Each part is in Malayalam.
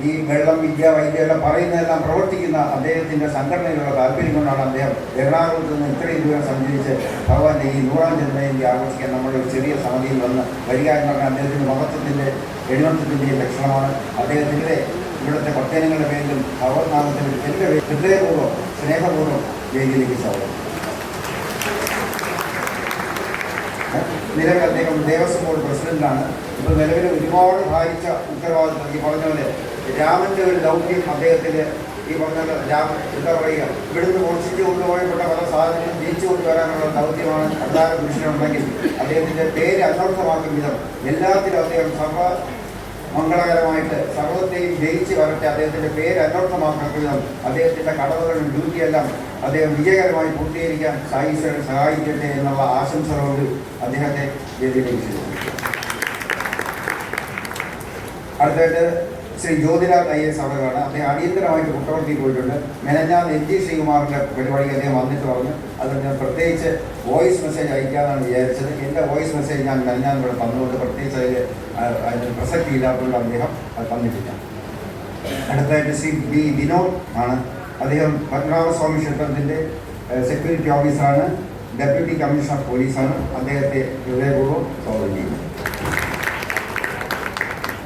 ഈ വെള്ളം, വിദ്യ, വൈദ്യം എല്ലാം പറയുന്നതെല്ലാം പ്രവർത്തിക്കുന്ന അദ്ദേഹത്തിൻ്റെ സംഘടനയിലുള്ള താല്പര്യം കൊണ്ടാണ് അദ്ദേഹം എറണാകുളത്ത് നിന്ന് ഇത്രയും ദൂരം സഞ്ചരിച്ച് ഭഗവാന്റെ ഈ 100ാം ജന്മജയന്തി ആഘോഷിക്കാൻ നമ്മുടെ ഒരു ചെറിയ സമിതിയിൽ വന്ന് വരിക എന്ന് പറഞ്ഞാൽ അദ്ദേഹത്തിൻ്റെ മഹത്വത്തിൻ്റെ എഴുന്നേറ്റത്തിൻ്റെയും ലക്ഷണമാണ്. അദ്ദേഹത്തിൻ്റെ ഇവിടുത്തെ ഭക്തജനങ്ങളുടെ പേരിലും ഭഗവത്നാമത്തിൻ്റെ എൻ്റെ ഹൃദയപൂർവ്വം സ്നേഹപൂർവ്വം വേദിയിലേക്ക് സ്വാഗതം. നിലവിൽ അദ്ദേഹം ദേവസ്വം ബോർഡ് പ്രസിഡന്റാണ്. ഇപ്പോൾ നിലവിൽ ഒരുപാട് ഭാരിച്ച ഉത്തരവാദിത്വം, ഈ പറഞ്ഞ പോലെ രാമൻ്റെ ഒരു ദൗത്യം അദ്ദേഹത്തിന് ഈ പറഞ്ഞ എന്താ പറയുക, ഇവിടുന്ന് മോഷിച്ച് കൊണ്ടുപോയപ്പെട്ട പല സാധനങ്ങളും ജയിച്ചു കൊണ്ടുവരാനുള്ള ദൗത്യമാണ് പ്രധാന പുരുഷനുണ്ടെങ്കിൽ അദ്ദേഹത്തിൻ്റെ പേര് അനർത്ഥമാക്കും വിധം എല്ലാത്തിലും അദ്ദേഹം മംഗളകരമായിട്ട് സർവത്തെയും ജയിച്ച് വരട്ടെ, അദ്ദേഹത്തിൻ്റെ പേര് അനർത്ഥമാക്കുന്ന വിധം അദ്ദേഹത്തിൻ്റെ കടമകളും ഡ്യൂട്ടിയെല്ലാം അദ്ദേഹം വിജയകരമായി പൂർത്തീകരിക്കാൻ സായിശ്വരൻ സഹായിക്കട്ടെ എന്നുള്ള ആശംസകളോട് അദ്ദേഹത്തെ വേദിയിലേക്ക് ക്ഷണിച്ചു. അടുത്തായിട്ട് ശ്രീ ജ്യോതിരാജ് IAS അവരാണ്. അദ്ദേഹം അടിയന്തരമായിട്ട് പുട്ടപർത്തിയിൽ പോയിട്ടുണ്ട്. മെനഞ്ഞാന്ന് NG ശ്രീകുമാറിൻ്റെ പരിപാടിക്ക് അദ്ദേഹം വന്നിട്ട് പറഞ്ഞു അത് ഞാൻ പ്രത്യേകിച്ച് വോയിസ് മെസ്സേജ് അയക്കാനാണ് വിചാരിച്ചത്. എൻ്റെ വോയിസ് മെസ്സേജ് ഞാൻ മെനഞ്ഞാന്ന് ഇവിടെ തന്നുകൊണ്ട് പ്രത്യേകിച്ച് അതിന് പ്രസക്തി ഇല്ലാത്തതുകൊണ്ട് അദ്ദേഹം അത് തന്നിട്ടില്ല. അടുത്തായിട്ട് ശ്രീ B. വിനോദ് ആണ്. അദ്ദേഹം പത്മനാഭസ്വാമി ക്ഷേത്രത്തിൻ്റെ സെക്യൂരിറ്റി ഓഫീസറാണ്, ഡെപ്യൂട്ടി കമ്മീഷണർ പോലീസാണ്. അദ്ദേഹത്തെ ഹൃദയപൂർവ്വം സ്വാഗതം ചെയ്യുന്നു.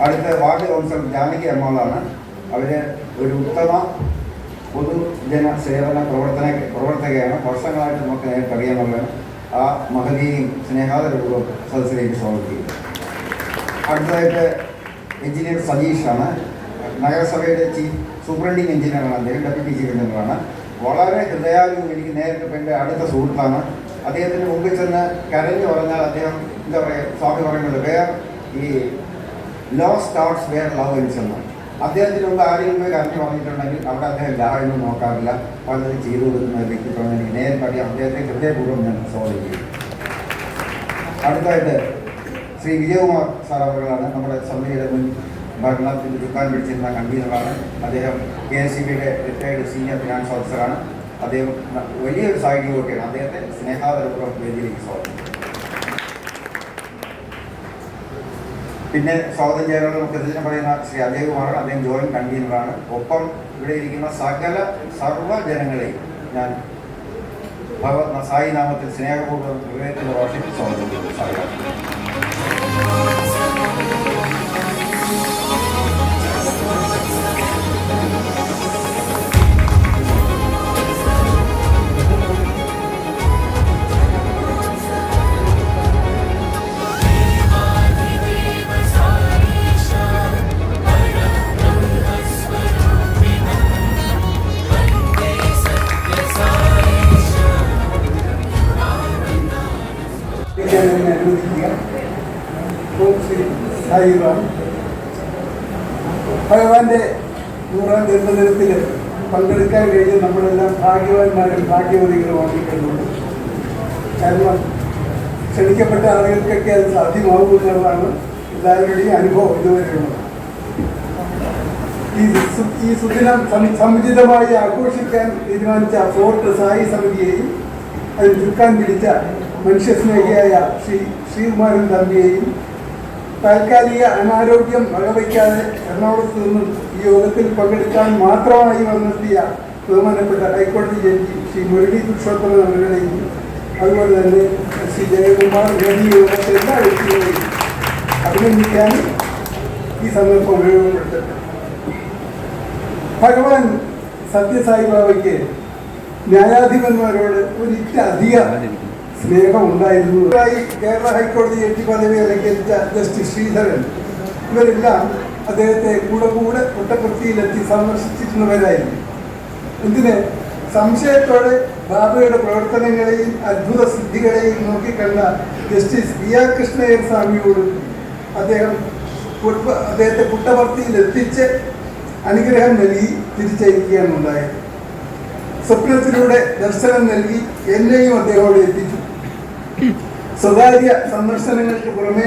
അടുത്ത വാർഡ് കൗൺസിലർ ജാനകി അമ്മകളാണ്. അവർ ഒരു ഉത്തമ പൊതുജന സേവന പ്രവർത്തകയാണ്. വർഷങ്ങളായിട്ട് നമുക്ക് നേരിട്ട് അറിയാമെന്നുള്ളതാണ്. ആ മഹതിയും സ്നേഹാദരപൂർവ്വം സദസ്സിലേക്ക് സ്വാഗതം ചെയ്യും. അടുത്തതായിട്ട് എഞ്ചിനീയർ സതീഷാണ്. നഗരസഭയുടെ ചീഫ് സൂപ്രണ്ടിങ് എഞ്ചിനീയറാണ് അദ്ദേഹം, ഡെപ്യൂട്ടി ചീഫ് എഞ്ചിനീയറാണ്. വളരെ ഹൃദയാലുവും എനിക്ക് നേരിട്ട് എൻ്റെ അടുത്ത സുഹൃത്താണ്. അദ്ദേഹത്തിന് മുമ്പിൽ ചെന്ന് കരഞ്ഞു പറഞ്ഞാൽ അദ്ദേഹം എന്താ പറയുക, സ്വാമി പറയുന്നത് ഈ law starts where love ends എന്നാണ്. അദ്ദേഹത്തിന് മുമ്പ് ആരെങ്കിലും പോയി കരഞ്ഞു പറഞ്ഞിട്ടുണ്ടെങ്കിൽ അവിടെ അദ്ദേഹം ലാ എന്നും നോക്കാറില്ല, പലതും ചെയ്തു കൊടുക്കുന്ന വ്യക്തിത്വം എനിക്ക് നേരിട്ട് അറിയാം. അദ്ദേഹത്തെ ഹൃദയപൂർവ്വം ഞാൻ സ്വാഗതം ചെയ്യും. അടുത്തായിട്ട് ശ്രീ വിജയകുമാർ സാർ അവர்களാണ്. നമ്മുടെ സമിതിയുടെ മുൻ ഭരണത്തിന് ചുക്കാൻ പിടിച്ചിരുന്ന കൺവീനറാണ്. അദ്ദേഹം KSEBയുടെ റിട്ടയർഡ് സീനിയർ ഫിനാൻസ് ഓഫീസറാണ്. അദ്ദേഹം വലിയൊരു സാഹിത്യവൊക്കെയാണ്. അദ്ദേഹത്തെ സ്നേഹാദരപൂർവ്വം വേദിയിലേക്ക് സ്വാഗതം. പിന്നെ സ്വാഗതം ചെയ്യാനുള്ള പ്രസിഡന്റ് പറയുന്ന ശ്രീ അജയകുമാറാണ്. അദ്ദേഹം ജോയിന്റ് കൺവീനറാണ്. ഒപ്പം ഇവിടെ ഇരിക്കുന്ന സർവ്വജനങ്ങളെയും ഞാൻ ഭഗവത് സായി നാമത്തിൽ സ്നേഹപൂർവ്വം ഹൃദയത്തിൻ്റെ ഭാഷയിൽ സ്വാഗതം ചെയ്യുന്നു. ഭഗവാന്റെ 100ാം ജന്മദിനത്തിൽ പങ്കെടുക്കാൻ കഴിഞ്ഞ് നമ്മളെല്ലാം ഭാഗ്യവാന്മാരും ഭാഗ്യവതികളുമാക്കിയിട്ടുണ്ട്. കാരണം ക്ഷണിക്കപ്പെട്ട ആളുകൾക്കൊക്കെ അത് സാധ്യമാകുമെന്നുള്ളതാണ് എല്ലാവരുടെയും അനുഭവം ഇതുവരെയുള്ളത്. ഈ സുദിനം സമുചിതമായി ആഘോഷിക്കാൻ തീരുമാനിച്ച ഫോർട്ട് സായി സമിതിയെയും അതിൽ ചുക്കാൻ പിടിച്ച മനുഷ്യസ്നേഹിയായ ശ്രീകുമാരൻ തമ്പിയെയും താൽക്കാലിക അനാരോഗ്യം വകവയ്ക്കാതെ എറണാകുളത്ത് നിന്നും ഈ യോഗത്തിൽ പങ്കെടുക്കാൻ മാത്രമായി വന്നെത്തിയ ബഹുമാനപ്പെട്ട ഹൈക്കോടതി ജഡ്ജി ശ്രീ മുരളി പുരുഷോത്തമൻ അവരുടെയും അതുപോലെ തന്നെ ശ്രീ ജയകുമാർ വേദിയോഗത്തെ എല്ലാ വ്യക്തികളെയും അഭിനന്ദിക്കാൻ ഈ സന്ദർഭം ഉപയോഗപ്പെടുത്തട്ടെ. ഭഗവാൻ സത്യസായി ബാബയ്ക്ക് ന്യായാധിപന്മാരോട് ഒരിറ്റധികം സ്നേഹം ഉണ്ടായിരുന്നു. കേരള ഹൈക്കോടതി ജഡ്ജി പദവി അലങ്കരിച്ച ജസ്റ്റിസ് ശ്രീധരൻ ഇവരെല്ലാം അദ്ദേഹത്തെ കൂടെ പുട്ടപർത്തിയിലെത്തി സന്ദർശിച്ചിരുന്നവരായിരുന്നു. ഇതിന് സംശയത്തോടെ ബാബയുടെ പ്രവർത്തനങ്ങളെയും അത്ഭുത സിദ്ധികളെയും നോക്കിക്കണ്ട ജസ്റ്റിസ് BR കൃഷ്ണയ്യർ സ്വാമിയോട് അദ്ദേഹത്തെ പുട്ടപർത്തിയിലെത്തിച്ച് അനുഗ്രഹം നൽകി തിരിച്ചയക്കുകയാണ് ഉണ്ടായത്. സ്വപ്നത്തിലൂടെ ദർശനം നൽകി എന്നെയും അദ്ദേഹത്തോട് എത്തിച്ചു. സ്വകാര്യ സന്ദർശനങ്ങൾക്ക് പുറമെ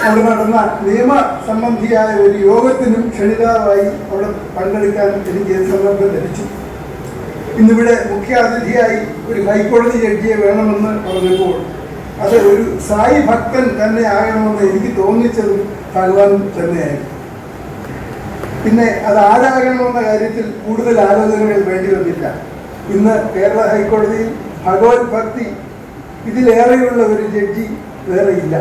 അവിടെ നടന്ന നിയമ സംബന്ധിയായ ഒരു യോഗത്തിനും ക്ഷണിതാവായി അവിടെ പങ്കെടുക്കാൻ എനിക്ക് സന്ദർഭം ലഭിച്ചു. ഇന്നിവിടെ മുഖ്യാതിഥിയായി ഒരു ഹൈക്കോടതി ജഡ്ജിയെ വേണമെന്ന് പറഞ്ഞപ്പോൾ അത് ഒരു സായി ഭക്തൻ തന്നെ ആകണമെന്ന് എനിക്ക് തോന്നിച്ചതും ഭഗവാൻ തന്നെയായിരുന്നു. പിന്നെ അത് ആരാകണമെന്ന കാര്യത്തിൽ കൂടുതൽ ആലോചനകൾ വേണ്ടി വന്നില്ല. ഇന്ന് കേരള ഹൈക്കോടതിയിൽ ഭഗവത് ഭക്തി ഇതിലേറെയുള്ള ഒരു ജഡ്ജി വേറെയില്ല.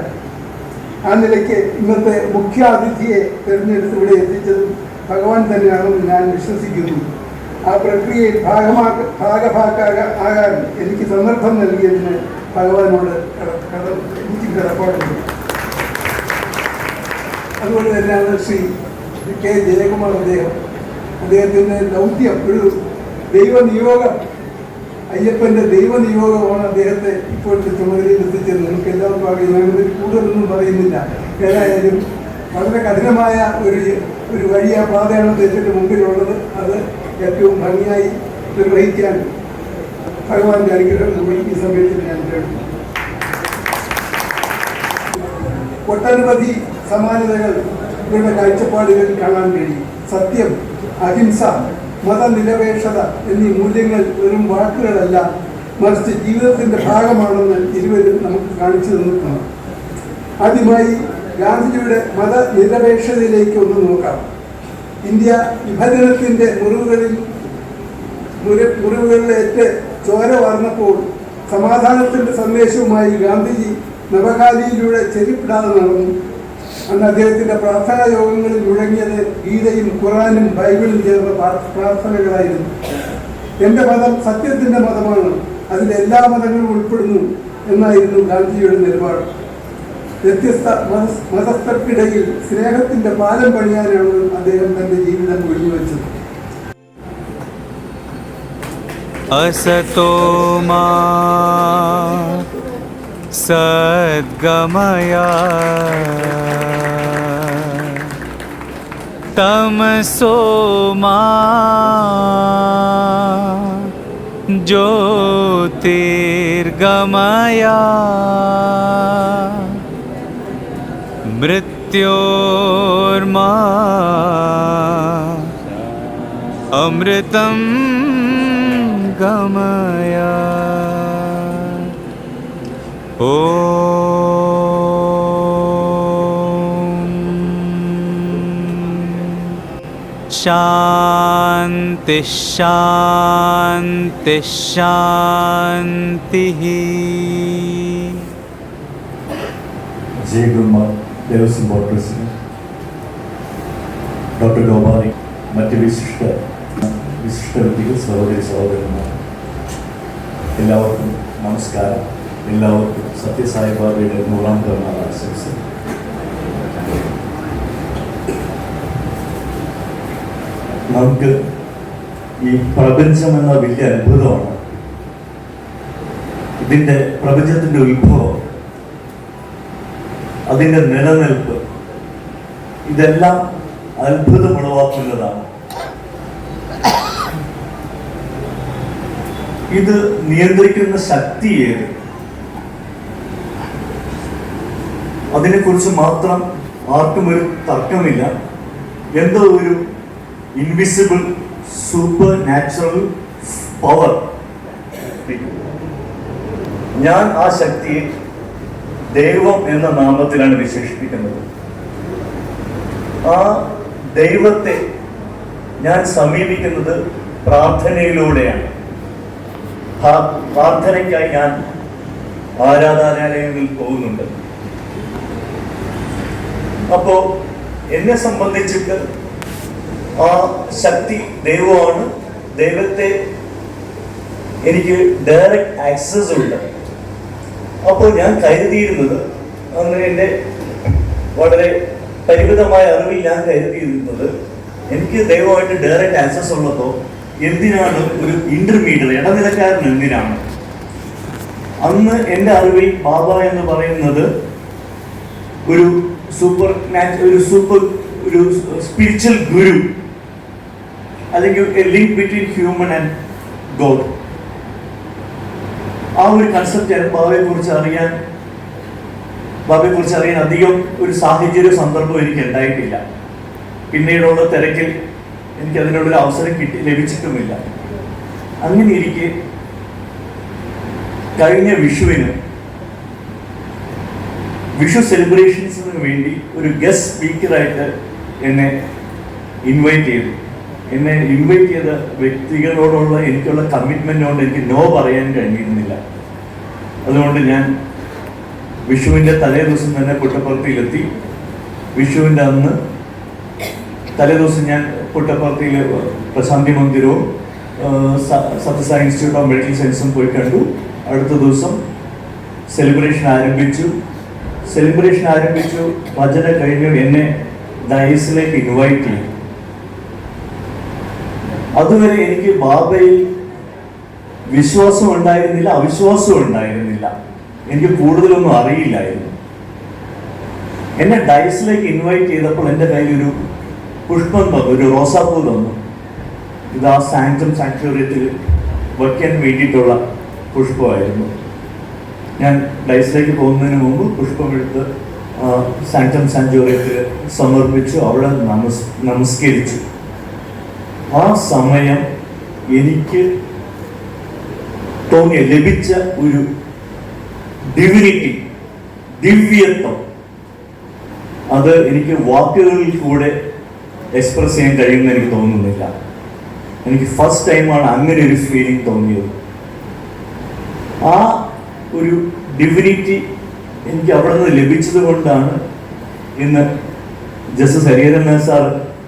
ആ നിലയ്ക്ക് ഇന്നത്തെ മുഖ്യാതിഥിയെ തിരഞ്ഞെടുത്ത് ഇവിടെ എത്തിച്ചതും ഭഗവാൻ തന്നെയാണെന്ന് ഞാൻ വിശ്വസിക്കുന്നു. ആ പ്രക്രിയയിൽ ഭാഗഭാക്കാകാൻ എനിക്ക് സന്ദർഭം നൽകിയതിന് ഭഗവാനോട് എനിക്ക് കടപ്പാടുണ്ട്. അതുപോലെ തന്നെയാണ് ശ്രീ കെ ജയകുമാർ അദ്ദേഹത്തിൻ്റെ ദൗത്യം, ഒരു ദൈവനിയോഗം, അയ്യപ്പൻ്റെ ദൈവനിയോഗമാണ് അദ്ദേഹത്തെ ഇപ്പോഴത്തെ ചുമതലയിൽ എത്തിച്ചത്. നമുക്ക് എല്ലാവർക്കും അറിയാം. ഞാനിതിൽ കൂടുതലൊന്നും പറയുന്നില്ല. ഏതായാലും വളരെ കഠിനമായ ഒരു വഴിയ പാതയാണ് അദ്ദേഹത്തിൻ്റെ മുമ്പിലുള്ളത്. അത് ഏറ്റവും ഭംഗിയായി നിർവഹിക്കാൻ ഭഗവാന്റെ അനുഗ്രഹം നമ്മൾ ഈ സമയത്ത് ഞാൻ കേൾക്കുന്നു. ഒട്ടനവധി സമാനതകൾ ഇവരുടെ കാഴ്ചപ്പാടുകളിൽ കാണാൻ കഴിയും. സത്യം, അഹിംസ, മതനിരപേക്ഷത എന്നീ മൂല്യങ്ങൾ വെറും വാക്കുകളല്ല, മറിച്ച് ജീവിതത്തിൻ്റെ ഭാഗമാണെന്ന് ഇരുവരും നമുക്ക് കാണിച്ചു തന്നിട്ടുണ്ട്. ആദ്യമായി ഗാന്ധിജിയുടെ മതനിരപേക്ഷതയിലേക്ക് ഒന്ന് നോക്കാം. ഇന്ത്യ വിഭജനത്തിൻ്റെ മുറിവുകളിലേറ്റ് ചോര വാർന്നപ്പോൾ സമാധാനത്തിൻ്റെ സന്ദേശവുമായി ഗാന്ധിജി നവകാലിയിലൂടെ ചെരിപ്പിടാതെ നടന്നു. അന്ന് അദ്ദേഹത്തിൻ്റെ പ്രാർത്ഥനാ യോഗങ്ങളിൽ മുഴങ്ങിയത് ഗീതയും ഖുറാനും ബൈബിളും ചേർന്ന പ്രാർത്ഥനകളായിരുന്നു. എൻ്റെ മതം സത്യത്തിൻ്റെ മതമാണ്, അതിൽ എല്ലാ മതങ്ങളും ഉൾപ്പെടുന്നു എന്നായിരുന്നു ഗാന്ധിജിയുടെ നിലപാട്. വ്യത്യസ്ത മതസ്ഥർക്കിടയിൽ സ്നേഹത്തിൻ്റെ പാലം പണിയാനാണ് അദ്ദേഹം തൻ്റെ ജീവിതം ഒഴിഞ്ഞുവെച്ചത്. असतो मा सद्गमया तमसो मा ज्योतिर्गमया मृत्योर्मा अमृतं गमया। शांति शांति शांति। Jayakumar Devaswom board president doctor Gopali, മറ്റ് വിശിഷ്ട വ്യക്തികൾ, സഹോദരി സഹോദരന്മാർ, എല്ലാവർക്കും നമസ്കാരം. എല്ലാവർക്കും സത്യസായിബാബയുടെ 100ാം പിറന്നാൾ ആശംസകൾ. നമുക്ക് ഈ പ്രപഞ്ചം എന്ന വലിയ അത്ഭുതമാണ്. ഇതിൻ്റെ പ്രപഞ്ചത്തിൻ്റെ ഉത്ഭവം, അതിൻ്റെ നിലനിൽപ്പ്, ഇതെല്ലാം അത്ഭുതമുളവാക്കുന്നതാണ്. ഇത് നിയന്ത്രിക്കുന്ന ശക്തി ഏത്, അതിനെക്കുറിച്ച് മാത്രം ആർക്കും ഒരു തർക്കമില്ല. എന്തോ ഒരു ഇൻവിസിബിൾ സൂപ്പർ നാച്ചുറൽ പവർ. ഞാൻ ആ ശക്തിയെ ദൈവം എന്ന നാമത്തിലാണ് വിശേഷിപ്പിക്കുന്നത്. ആ ദൈവത്തെ ഞാൻ സമീപിക്കുന്നത് പ്രാർത്ഥനയിലൂടെയാണ്. പ്രാർത്ഥനയ്ക്കായി ഞാൻ ആരാധനാലയങ്ങളിൽ പോകുന്നുണ്ട്. അപ്പോ എന്നെ സംബന്ധിച്ചിട്ട് ആ ശക്തി ദൈവമാണ്. ദൈവത്തെ എനിക്ക് ഡയറക്റ്റ് ആക്സസ് ഉണ്ട്. അപ്പോൾ ഞാൻ കരുതിയിരുന്നത്, അന്ന് എൻ്റെ വളരെ പരിമിതമായ അറിവിൽ ഞാൻ കരുതിയിരുന്നത്, എനിക്ക് ദൈവമായിട്ട് ഡയറക്റ്റ് ആക്സസ് ഉള്ളപ്പോൾ എന്തിനാണ് ഒരു ഇന്റർമീഡിയറ്റ് ഇടനിലക്കാരൻ എന്തിനാണ്? അന്ന് എൻ്റെ അറിവിൽ ബാബ എന്ന് പറയുന്നത് ഒരു ഒരു സ്പിരിച്വൽ ഗുരു, അല്ലെങ്കിൽ A link between human and God. ആ ഒരു കൺസെപ്റ്റ് ബാബയെക്കുറിച്ച് അറിയാൻ അധികം ഒരു സാഹചര്യ സന്ദർഭം എനിക്ക് ഉണ്ടായിട്ടില്ല. പിന്നീടുള്ള തിരക്കിൽ എനിക്ക് അതിനുള്ളൊരു അവസരം ലഭിച്ചിട്ടുമില്ല. അങ്ങനെ ഇരിക്കെ കഴിഞ്ഞ വിഷു സെലിബ്രേഷൻസിന് വേണ്ടി ഒരു ഗസ്റ്റ് സ്പീക്കറായിട്ട് എന്നെ ഇൻവൈറ്റ് ചെയ്തു. എന്നെ ഇൻവൈറ്റ് ചെയ്ത വ്യക്തികളോടുള്ള എനിക്കുള്ള കമ്മിറ്റ്മെൻ്റ് കൊണ്ട് എനിക്ക് നോ പറയാൻ കഴിഞ്ഞിരുന്നില്ല. അതുകൊണ്ട് ഞാൻ വിഷുവിൻ്റെ തലേ ദിവസം തന്നെ പുട്ടപ്പർത്തിയിലെത്തി. വിഷുവിൻ്റെ അന്ന് തലേ ദിവസം ഞാൻ പുട്ടപ്പർത്തിയിൽ പ്രശാന്തി മന്ദിരവും സത്യസായി ഇൻസ്റ്റിറ്റ്യൂട്ട് ഓഫ് മെഡിക്കൽ സയൻസും പോയി കണ്ടു. അടുത്ത ദിവസം സെലിബ്രേഷൻ ആരംഭിച്ചു. ഭജന കഴിഞ്ഞു. എന്നെ ഡയസിലേക്ക് ഇൻവൈറ്റ് ചെയ്തു. അതുവരെ എനിക്ക് ബാബയിൽ വിശ്വാസം ഉണ്ടായിരുന്നില്ല, അവിശ്വാസവും ഉണ്ടായിരുന്നില്ല. എനിക്ക് കൂടുതലൊന്നും അറിയില്ലായിരുന്നു. എന്നെ ഡയസിലേക്ക് ഇൻവൈറ്റ് ചെയ്തപ്പോൾ എൻ്റെ കയ്യിൽ ഒരു പുഷ്പം തന്നു, ഒരു റോസാപ്പൂ തന്നു. ഇത് ആ സാങ്ച്വറിയത്തിൽ വയ്ക്കാൻ വേണ്ടിയിട്ടുള്ള പുഷ്പമായിരുന്നു. ഞാൻ ഡയസിലേക്ക് പോകുന്നതിന് മുമ്പ് പുഷ്പമെടുത്ത് സാങ്ച്വറിയത്തിൽ സമർപ്പിച്ചു. അവിടെ നമസ്കരിച്ചു. ആ സമയം എനിക്ക് തോന്നിയ ലഭിച്ച ഒരു ഡിവിനിറ്റി, ദിവ്യത്വം, അത് എനിക്ക് വാക്കുകളിൽ കൂടെ എക്സ്പ്രസ് ചെയ്യാൻ കഴിയുമെന്ന് എനിക്ക് തോന്നുന്നില്ല. എനിക്ക് ഫസ്റ്റ് ടൈമാണ് അങ്ങനെ ഒരു ഫീലിംഗ് തോന്നിയത്. ആ ഒരു ഡിവിനിറ്റി എനിക്ക് അവിടെ നിന്ന് ലഭിച്ചത് കൊണ്ടാണ് ഇന്ന് ജസ്റ്റിസ് ഹരിഹരൻ സാർ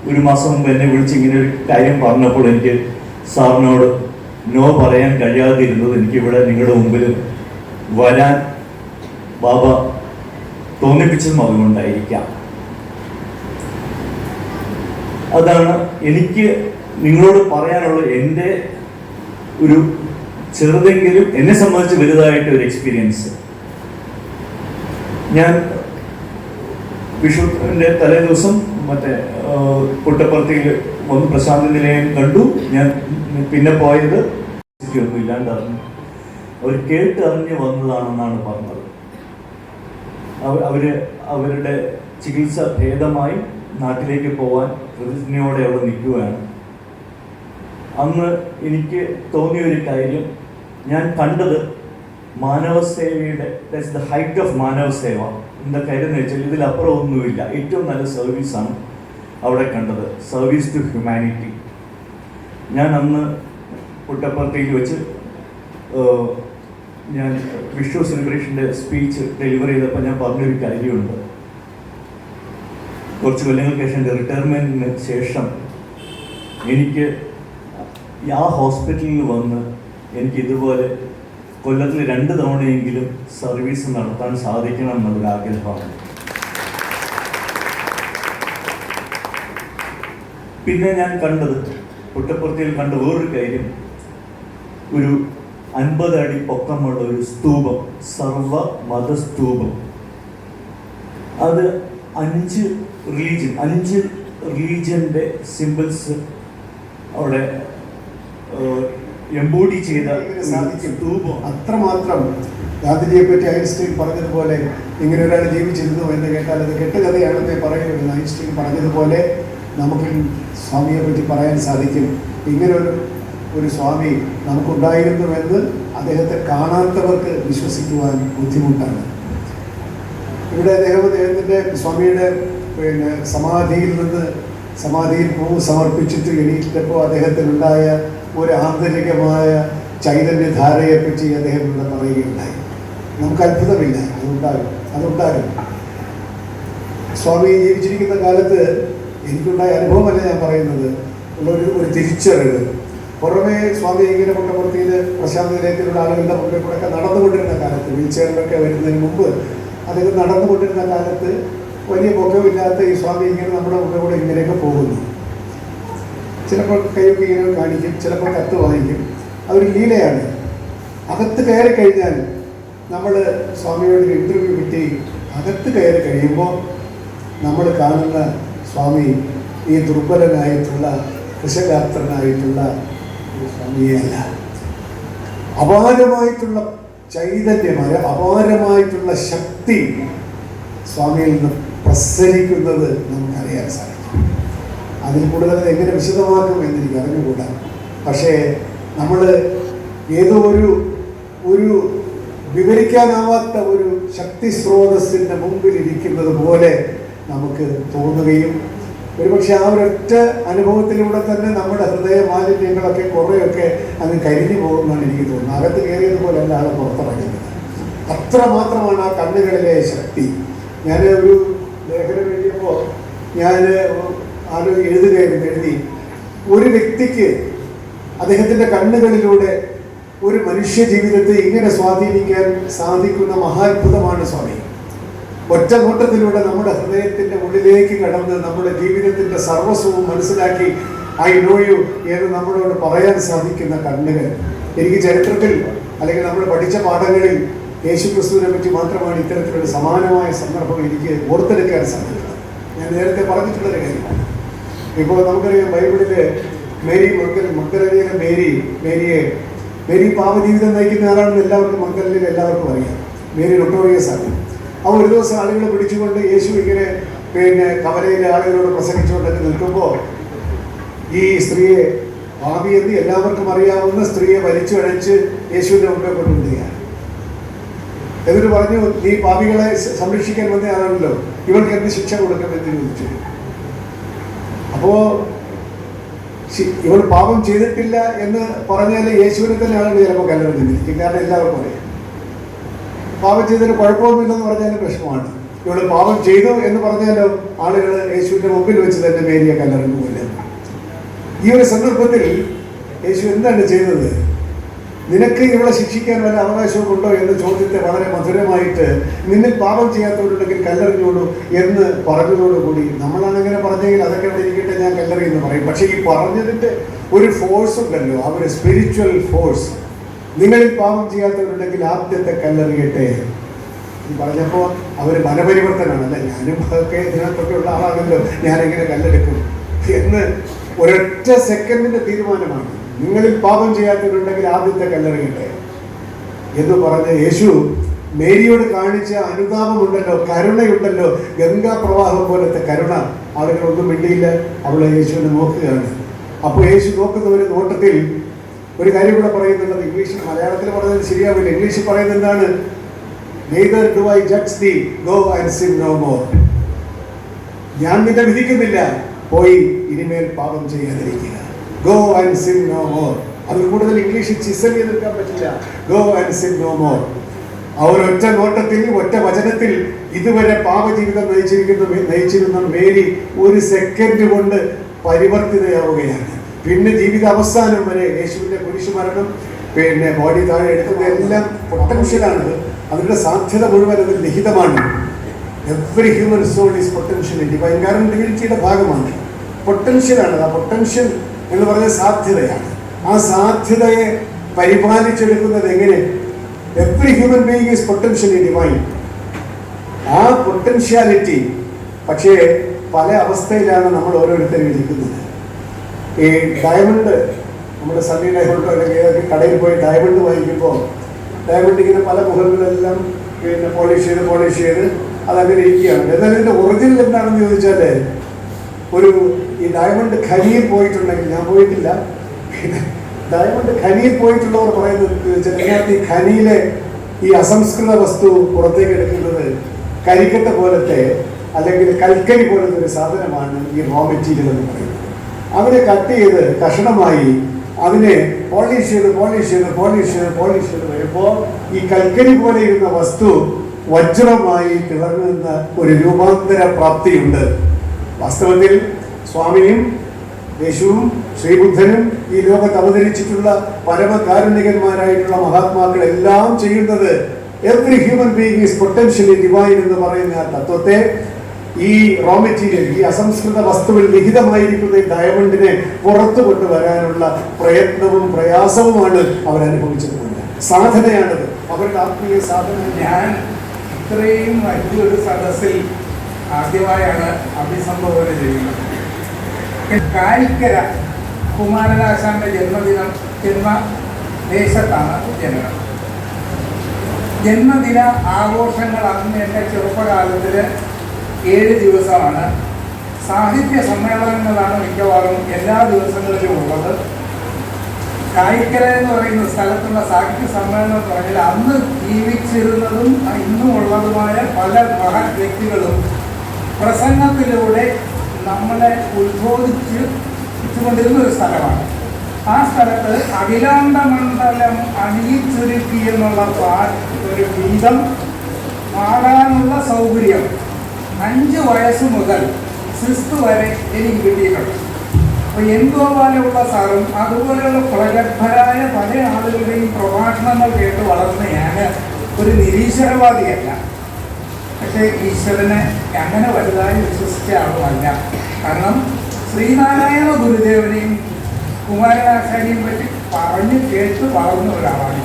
ഒരു മാസം മുമ്പ് എന്നെ വിളിച്ച് ഇങ്ങനെ ഒരു കാര്യം പറഞ്ഞപ്പോൾ എനിക്ക് സാറിനോട് നോ പറയാൻ കഴിയാതിരുന്നത്. എനിക്കിവിടെ നിങ്ങളുടെ മുമ്പിൽ വരാൻ ബാബ തോന്നിപ്പിച്ചതും അതുകൊണ്ടായിരിക്കാം. അതാണ് എനിക്ക് നിങ്ങളോട് പറയാനുള്ള എൻ്റെ ഒരു ചെറുതെങ്കിലും എന്നെ സംബന്ധിച്ച് വലുതായിട്ട് ഒരു എക്സ്പീരിയൻസ്. ഞാൻ വിഷുവിൻ്റെ തലേ ദിവസം മറ്റേ പുട്ടപ്പർത്തിയിൽ വന്ന് പ്രശാന്തി നിലയം കണ്ടു. ഞാൻ പിന്നെ പോയത് ഒന്നും ഇല്ലാണ്ടറിഞ്ഞു. അവർ കേട്ടറിഞ്ഞ് വന്നതാണെന്നാണ് പറഞ്ഞത്. അവരുടെ ചികിത്സ ഭേദമായി നാട്ടിലേക്ക് പോവാൻ പ്രതിജ്ഞയോടെ അവിടെ നിൽക്കുകയാണ്. അന്ന് എനിക്ക് തോന്നിയ ഒരു കാര്യം, ഞാൻ കണ്ടത് മാനവസേവയുടെ ദ ഹൈറ്റ് ഓഫ് മാനവസേവ. എന്താ കാര്യം എന്ന് വെച്ചാൽ ഇതിലപ്പുറം ഒന്നുമില്ല. ഏറ്റവും നല്ല സർവീസാണ് അവിടെ കണ്ടത്, സർവീസ് ടു ഹ്യൂമാനിറ്റി. ഞാൻ അന്ന് പുട്ടപ്പർത്തിയിൽ വെച്ച് ഞാൻ വിഷു സെലിബ്രേഷൻ്റെ സ്പീച്ച് ഡെലിവർ ചെയ്തപ്പോൾ ഞാൻ പറഞ്ഞൊരു കാര്യമുണ്ട്. കുറച്ച് കൊല്ലങ്ങൾക്ക് ശേഷം എൻ്റെ റിട്ടയർമെൻറ്റിന് ശേഷം എനിക്ക് ആ ഹോസ്പിറ്റലിൽ വന്ന് എനിക്ക് ഇതുപോലെ കൊല്ലത്തിൽ 2 തവണയെങ്കിലും സർവീസ് നടത്താൻ സാധിക്കണം എന്നൊരു ആഗ്രഹമാണ്. പിന്നെ ഞാൻ കണ്ടത്, പുട്ടപ്പുറത്തിയിൽ കണ്ട വേറൊരു കാര്യം, ഒരു 50 അടി പൊക്കമുള്ള ഒരു സ്തൂപം, സർവ മതസ്തൂപം. അത് 5 റിലീജിയൻ്റെ സിമ്പിൾസ് അവിടെ എംബോഡി ചെയ്ത സ്തൂപം. അത്രമാത്രം ഗാന്ധിജിയെ പറ്റി ഐൻസ്റ്റീൻ പറഞ്ഞതുപോലെ ഇങ്ങനെ ഒരാൾ ജീവിച്ചിരുന്നു എന്ന് കേട്ടാൽ അത് കെട്ടുകഥയാണെന്നേ പറയുന്നത്. ഐൻസ്റ്റീൻ പറഞ്ഞതുപോലെ നമുക്ക് സ്വാമിയെ പറ്റി പറയാൻ സാധിക്കും. ഇങ്ങനെ ഒരു സ്വാമി നമുക്കുണ്ടായിരുന്നുവെന്ന് അദ്ദേഹത്തെ കാണാത്തവർക്ക് വിശ്വസിക്കുവാൻ ബുദ്ധിമുട്ടാണ്. ഇവിടെ അദ്ദേഹത്തിൻ്റെ സ്വാമിയുടെ സമാധിയിൽ പൂവ് സമർപ്പിച്ചിട്ട് എണീറ്റപ്പോൾ അദ്ദേഹത്തിനുണ്ടായ ഒരു ആന്തരികമായ ചൈതന്യധാരയെപ്പറ്റി അദ്ദേഹം ഇവിടെ പറയുകയുണ്ടായി. നമുക്ക് അത്ഭുതമില്ല, അതുണ്ടാകും. സ്വാമി ജീവിച്ചിരിക്കുന്ന കാലത്ത് എനിക്കുണ്ടായ അനുഭവമല്ല ഞാൻ പറയുന്നത്, ഒരു തിരിച്ചറിവ്. പുറമേ സ്വാമി ഇങ്ങനെ പുട്ടപ്പുറത്തിയിൽ പ്രശാന്തി നിലയത്തിലുള്ള ആളുകളുടെ മുമ്പിൽ കൂടെയൊക്കെ നടന്നുകൊണ്ടിരുന്ന കാലത്ത്, വീൽചെയറിലൊക്കെ വരുന്നതിന് മുമ്പ് അദ്ദേഹം നടന്നുകൊണ്ടിരുന്ന കാലത്ത് വലിയ പൊക്കമില്ലാത്ത ഈ സ്വാമി ഇങ്ങനെ നമ്മുടെ മുമ്പിൽ കൂടെ ഇങ്ങനെയൊക്കെ പോകുന്നു. ചിലപ്പോൾ കൈയൊക്കെ ഇങ്ങനെ കാണിക്കും, ചിലപ്പോൾ കത്ത് വാങ്ങിക്കും. അതൊരു ലീലയാണ്. അകത്ത് കയറി കഴിഞ്ഞാൽ നമ്മൾ സ്വാമിയോട് ഇൻ്റർവ്യൂ കിട്ടി അകത്ത് കയറി കഴിയുമ്പോൾ നമ്മൾ കാണുന്ന സ്വാമി ഈ ദുർബലനായിട്ടുള്ള കൃശഗാത്രനായിട്ടുള്ള ഒരു സ്വാമിയല്ല. അപാരമായിട്ടുള്ള ചൈതന്യമായ അപാരമായിട്ടുള്ള ശക്തി സ്വാമിയിൽ നിന്ന് പ്രസരിക്കുന്നത് നമുക്കറിയാൻ സാധിക്കും. അതിൽ കൂടുതൽ എങ്ങനെ വിശദമാക്കും എന്നെനിക്ക് അറിഞ്ഞുകൂടാ. പക്ഷേ നമ്മൾ ഏതോ ഒരു വിവരിക്കാനാവാത്ത ഒരു ശക്തി സ്രോതസ്സിൻ്റെ മുമ്പിൽ ഇരിക്കുന്നത് പോലെ നമുക്ക് തോന്നുകയും ഒരുപക്ഷെ ആ ഒരൊറ്റ അനുഭവത്തിലൂടെ തന്നെ നമ്മുടെ ഹൃദയ മാലിന്യങ്ങളൊക്കെ കുറേയൊക്കെ അങ്ങ് കരിഞ്ഞു പോകുമെന്നാണ് എനിക്ക് തോന്നുന്നത്. അകത്ത് കയറിയതുപോലെ അല്ല ആളെ പുറത്തിറങ്ങുന്നത്. അത്രമാത്രമാണ് ആ കണ്ണുകളിലെ ശക്തി. ഞാൻ ഒരു ലേഖനം എഴുതിയപ്പോൾ ഞാൻ എഴുതി ഒരു വ്യക്തിക്ക് അദ്ദേഹത്തിൻ്റെ കണ്ണുകളിലൂടെ ഒരു മനുഷ്യ ജീവിതത്തെ ഇങ്ങനെ സ്വാധീനിക്കാൻ സാധിക്കുന്ന മഹാത്ഭുതമാണ് സ്വാമി. ഒറ്റ നോട്ടത്തിലൂടെ നമ്മുടെ ഹൃദയത്തിൻ്റെ ഉള്ളിലേക്ക് കടന്ന് നമ്മുടെ ജീവിതത്തിൻ്റെ സർവസ്വവും മനസ്സിലാക്കി ഐ നോ യു എന്ന് നമ്മളോട് പറയാൻ സാധിക്കുന്ന കണ്ണുകൾ. എനിക്ക് ചരിത്രത്തിൽ അല്ലെങ്കിൽ നമ്മൾ പഠിച്ച പാഠങ്ങളിൽ യേശു ക്രിസ്തുവിനെ പറ്റി മാത്രമാണ് ഇത്തരത്തിലുള്ള സമാനമായ സന്ദർഭം എനിക്ക് ഓർത്തെടുക്കാൻ സാധിക്കുന്നത്. ഞാൻ നേരത്തെ പറഞ്ഞിട്ടുള്ളൊരു കാര്യമാണ്. ഇപ്പോൾ നമുക്കറിയാം ബൈബിളിൽ മഗ്ദലയിലെ മേരി പാപജീവിതം നയിക്കുന്ന ആളാണെന്ന് എല്ലാവർക്കും മഗ്ദലയിൽ എല്ലാവർക്കും അറിയാം. മേരി നൊട്ടോറിയസ് ആണ്. അവർ ഒരു ദിവസം ആളുകളെ പിടിച്ചുകൊണ്ട് യേശു ഇങ്ങനെ കവലയിലെ ആളുകളോട് പ്രസംഗിച്ചുകൊണ്ടൊക്കെ നിൽക്കുമ്പോൾ ഈ സ്ത്രീയെ പാപി എന്ന് എല്ലാവർക്കും അറിയാവുന്ന സ്ത്രീയെ വലിച്ചഴച്ച് യേശുവിൻ്റെ മുമ്പേ കൊണ്ടുവരികയാണ്. എന്നിട്ട് പറഞ്ഞു, നീ പാപികളെ സംരക്ഷിക്കാൻ വന്നയാളാണല്ലോ, ഇവൾക്ക് എന്ത് ശിക്ഷ കൊടുക്കുമെന്ന് ചോദിച്ചു. അപ്പോൾ ഇവൾ പാപം ചെയ്തിട്ടില്ല എന്ന് പറഞ്ഞാൽ യേശുവിനെ തന്നെ ആളുകൾ ചിലപ്പോൾ കല്ലെടുത്തിരിക്കും. കാരണം എല്ലാവർക്കും അറിയാം പാപം ചെയ്തതിന് കുഴപ്പമൊന്നുമില്ലെന്ന് പറഞ്ഞാലും പ്രശ്നമാണ്. ഇവൾ പാപം ചെയ്തു എന്ന് പറഞ്ഞാലോ ആളുകൾ യേശുവിൻ്റെ മുമ്പിൽ വെച്ച് തന്നെ മേരിയെ കല്ലെറിഞ്ഞുമില്ല. ഈ ഒരു സന്ദർഭത്തിൽ യേശു എന്താണ് ചെയ്തത്? നിനക്ക് ഇവളെ ശിക്ഷിക്കാൻ വല്ല അവകാശവും ഉണ്ടോ എന്ന ചോദ്യത്തെ വളരെ മധുരമായിട്ട് നിന്നിൽ പാപം ചെയ്യാത്തവരുണ്ടെങ്കിൽ കല്ലെറിഞ്ഞോളൂ എന്ന് പറഞ്ഞതോടുകൂടി നമ്മളാണ് അങ്ങനെ പറഞ്ഞെങ്കിൽ അതൊക്കെ അവിടെ ഇരിക്കട്ടെ, ഞാൻ കല്ലെറി എന്ന് പറയും. പക്ഷേ ഈ പറഞ്ഞതിൻ്റെ ഒരു ഫോഴ്സ് ഉണ്ടല്ലോ, ആ ഒരു സ്പിരിച്വൽ ഫോഴ്സ്. നിങ്ങളിൽ പാപം ചെയ്യാത്തവരുണ്ടെങ്കിൽ ആദ്യത്തെ കല്ലെറിയട്ടെ പറഞ്ഞപ്പോൾ അവർ മനപരിവർത്തനാണല്ലേ, ഞാനും ഒക്കെ ഇതിനകത്തൊക്കെ ഉള്ള ആളാണല്ലോ, ഞാനെങ്ങനെ കല്ലെടുക്കും എന്ന് ഒരൊറ്റ സെക്കൻഡിൻ്റെ തീരുമാനമാണ്. നിങ്ങളിൽ പാപം ചെയ്യാത്തവരുണ്ടെങ്കിൽ ആദ്യത്തെ കല്ലെറിയട്ടെ എന്ന് പറഞ്ഞ യേശു മേരിയോട് കാണിച്ച അനുതാപമുണ്ടല്ലോ, കരുണയുണ്ടല്ലോ, ഗംഗാ പ്രവാഹം പോലത്തെ കരുണ. ആളുകളൊന്നും മിണ്ടിയില്ല, അവളെ യേശുവിനെ നോക്കുകയാണ്. അപ്പോൾ യേശു നോക്കുന്ന ഒരു നോട്ടത്തിൽ ഒരു കാര്യം കൂടെ പറയുന്നുള്ളത്, ഇംഗ്ലീഷിൽ മലയാളത്തിൽ പറഞ്ഞത് ശരിയാവില്ല, ഇംഗ്ലീഷിൽ പറയുന്നത് എന്താണ്? Neither do I judge thee, go and sin no more. ഞാൻ നിന്നെ വിധിക്കുന്നില്ല, പോയി ഇനിമേൽ പാപം ചെയ്യാതിരിക്കുക. Go and sin no more. അതിൽ കൂടുതൽ ഇംഗ്ലീഷിൽ ചിസൽ ചെയ്തെടുക്കാൻ പറ്റില്ല. Go and sin no more. അവർ ഒറ്റ നോട്ടത്തിൽ, ഒറ്റ വചനത്തിൽ ഇതുവരെ പാപജീവിതം നയിച്ചിരുന്ന മേരി ഒരു സെക്കൻഡ് കൊണ്ട് പരിവർത്തിതയാവുകയാണ്. പിന്നെ ജീവിത അവസാനം വരെ യേശുവിൻ്റെ കുരിശുമരണം, ബോഡി താഴെ എടുക്കുന്നതെല്ലാം പൊട്ടൻഷ്യലാണ്. അതിൻ്റെ സാധ്യത മുഴുവൻ അതിൽ നിഹിതമാണ്. Every human soul is potential divine. കാരണം ഡിവിനിറ്റിയുടെ ഭാഗമാണ്, പൊട്ടൻഷ്യലാണ്. ആ പൊട്ടൻഷ്യൽ എന്ന് പറഞ്ഞ സാധ്യതയാണ്. ആ സാധ്യതയെ പരിപാലിച്ചെടുക്കുന്നത് എങ്ങനെ? Every human being is potentially divine. ആ പൊട്ടൻഷ്യാലിറ്റി പക്ഷേ പല അവസ്ഥയിലാണ് നമ്മൾ ഓരോരുത്തരും ഇരിക്കുന്നത്. ഈ ഡയമണ്ട്, നമ്മുടെ സണ്ണി ഡയമണ്ടോ അല്ലെങ്കിൽ ഏതൊക്കെ കടയിൽ പോയി ഡയമണ്ട് വാങ്ങിക്കുമ്പോൾ ഡയമണ്ട് ഇങ്ങനെ പല മുഖങ്ങളിലെല്ലാം പോളിഷ് ചെയ്ത് അതങ്ങനെ ഇരിക്കുകയാണ്. എന്നാൽ ഇതിൻ്റെ ഒറിജിനൽ എന്താണെന്ന് ചോദിച്ചാൽ, ഒരു ഈ ഡയമണ്ട് ഖനിയിൽ പോയിട്ടുണ്ടെങ്കിൽ, ഞാൻ പോയിട്ടില്ല, ഡയമണ്ട് ഖനിയിൽ പോയിട്ടുള്ളവർ പറയുന്നത് ചോദിച്ചാൽ, ഇതിനകത്ത് ഈ ഖനിയിലെ ഈ അസംസ്കൃത വസ്തു പുറത്തേക്ക് എടുക്കുന്നത് കരിക്കട്ട പോലത്തെ അല്ലെങ്കിൽ കൽക്കരി പോലത്തെ ഒരു സാധനമാണ് ഈ റോ മെറ്റീരിയൽ എന്ന് പറയുന്നത്. അതിനെ കട്ട് ചെയ്ത് കഷണമായി അതിനെ പോളിഷ് ചെയ്ത് വരുമ്പോൾ ഈ കൽക്കരി പോലെ ഇരുന്ന വസ്തു വജ്രമായി തിളങ്ങുന്ന ഒരു രൂപാന്തര പ്രാപ്തിയുണ്ട്. വാസ്തവത്തിൽ സ്വാമിയും യേശുവും ശ്രീബുദ്ധനും ഈ ലോകത്ത് അവതരിച്ചിട്ടുള്ള പരമകാരുണികന്മാരായിട്ടുള്ള മഹാത്മാക്കളെല്ലാം ചെയ്യുന്നത് every human being is potentially divine എന്ന് പറയുന്ന ആ തത്വത്തെ ഈ റോ മെറ്റീരിയൽ, ഈ അസംസ്കൃത വസ്തുവിൽ വിഹിതമായിരിക്കുന്ന ഈ ഡയമണ്ടിനെ പുറത്തു കൊണ്ടുവരാനുള്ള പ്രയത്നവും പ്രയാസവുമാണ് അവരനുഭവിച്ചിട്ടുള്ളത്. സാധനയാണത്, അവരുടെ ആത്മീയ സാധന. ഞാൻ ഇത്രയും വലിയൊരു സദസ്സിൽ ആദ്യമായാണ് അഭിസംബോധന ചെയ്യുന്നത്. കായിക്കര കുമാരനാശാന്റെ ജന്മദേശത്താണ് ജനനം. ജന്മദിന ആഘോഷങ്ങൾ അന്ന് എൻ്റെ ചെറുപ്പകാലത്തിൽ 7 ദിവസമാണ്. സാഹിത്യ സമ്മേളനങ്ങളാണ് മിക്കവാറും എല്ലാ ദിവസങ്ങളിലും ഉള്ളത്. കായിക്കര എന്ന് പറയുന്ന സ്ഥലത്തുള്ള സാഹിത്യ സമ്മേളനം എന്ന് പറഞ്ഞാൽ അന്ന് ജീവിച്ചിരുന്നതും ഇന്നും ഉള്ളതുമായ പല മഹത് വ്യക്തികളും പ്രസംഗത്തിലൂടെ നമ്മളെ ഉത്ബോധിച്ചുകൊണ്ടിരുന്ന ഒരു സ്ഥലമാണ്. ആ സ്ഥലത്ത് അഖിലാണ്ട മണ്ഡലം അണിയിച്ചൊരുക്കി എന്നുള്ള ഒരു ഗീതം പാടാനുള്ള സൗകര്യം 5 വയസ്സ് മുതൽ 6th വരെ എനിക്ക് കിട്ടിയിട്ടുണ്ട്. അപ്പോൾ എൻ ഗോപാലുള്ള സാറും അതുപോലെയുള്ള പ്രഗത്ഭരായ പല ആളുകളുടെയും പ്രഭാഷണങ്ങൾ കേട്ട് വളർന്ന ഞാൻ ഒരു നിരീശ്വരവാദിയല്ല. പക്ഷേ ഈശ്വരനെ അങ്ങനെ വലുതായി വിശ്വസിച്ച ആളുമല്ല. കാരണം ശ്രീനാരായണ ഗുരുദേവനെയും കുമാരനാശാരിയും പറ്റി പറഞ്ഞു കേട്ട് വളർന്ന ഒരാളാണ്.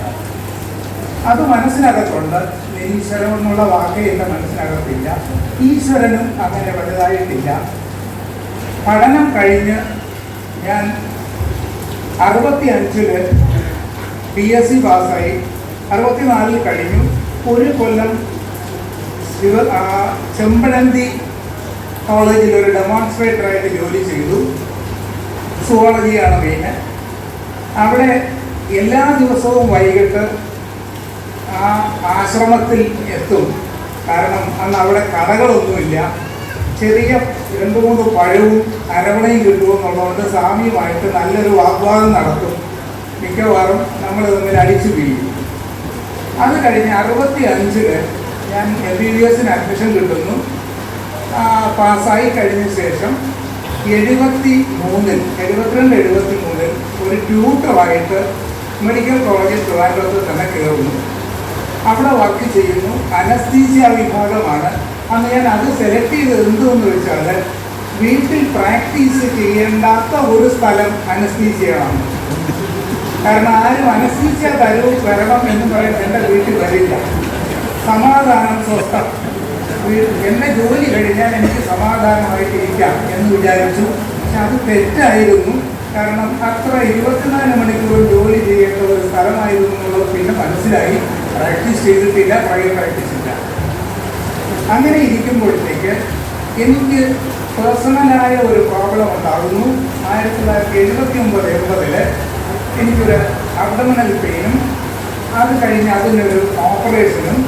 അത് മനസ്സിനകത്തുണ്ട്. നിരീശ്വരം എന്നുള്ള വാക്ക് എൻ്റെ മനസ്സിനകത്തില്ല. ഈശ്വരനും അങ്ങനെ വലുതായിട്ടില്ല. പഠനം കഴിഞ്ഞ് ഞാൻ 65-ൽ PSC പാസ്സായി. 64-ൽ കഴിഞ്ഞു. ഒരു കൊല്ലം ചെമ്പഴന്തി കോളേജിൽ ഒരു ഡെമോൺസ്ട്രേറ്ററായിട്ട് ജോലി ചെയ്തു. സുവോളജിയാണ് മെയിന്. അവിടെ എല്ലാ ദിവസവും വൈകിട്ട് ആ ആശ്രമത്തിൽ എത്തും. കാരണം അന്ന് അവിടെ കടകളൊന്നുമില്ല. ചെറിയ 2-3 പഴവും അരവണയും കിട്ടുമെന്നുള്ളതുകൊണ്ട് സ്വാമിയുമായിട്ട് നല്ലൊരു വാഗ്വാദം നടത്തും. മിക്കവാറും നമ്മൾ തമ്മിൽ അടിച്ചു വീഴും. അത് കഴിഞ്ഞ് 65-ൽ ഞാൻ MBBS-ന് അഡ്മിഷൻ കിട്ടുന്നു. പാസ്സായി കഴിഞ്ഞ ശേഷം 72-73 ഒരു ട്യൂട്ടറായിട്ട് മെഡിക്കൽ കോളേജിൽ ട്രിവാൻഡ്രത്ത് തന്നെ കയറുന്നു. അവിടെ വർക്ക് ചെയ്യുന്നു. അനസ്തീസിയ വിഭാഗമാണ്. അന്ന് ഞാൻ അത് സെലക്ട് ചെയ്തത് എന്തുവെന്ന് വെച്ചാൽ വീട്ടിൽ പ്രാക്ടീസ് ചെയ്യേണ്ടാത്ത ഒരു സ്ഥലം അനസ്തീസിയാണ്. കാരണം ആരും അനസ്തീസിയ വരണം എന്ന് പറയുന്നത് എൻ്റെ വീട്ടിൽ വരില്ല. സമാധാനം, സ്വസ്ഥം. എന്നെ ജോലി കഴിഞ്ഞാൽ എനിക്ക് സമാധാനമായിട്ടിരിക്കാം എന്ന് വിചാരിച്ചു. പക്ഷെ അത് തെറ്റായിരുന്നു. കാരണം അത്ര 24 മണിക്കൂർ ജോലി ചെയ്യേണ്ട ഒരു സ്ഥലമായിരുന്നു എന്നുള്ളത് പിന്നെ മനസ്സിലായി. പ്രാക്ടീസ് ചെയ്തിട്ടില്ല, പ്രൈവറ്റ് പ്രാക്ടീസ് ഇല്ല. അങ്ങനെ ഇരിക്കുമ്പോഴത്തേക്ക് എനിക്ക് പേഴ്സണലായ ഒരു പ്രോബ്ലം ഉണ്ടാകുന്നു. 1979-80 എനിക്കൊരു അബ്ഡമിനൽ പെയിനും അത് കഴിഞ്ഞ് അതിനൊരു ഓപ്പറേഷനും.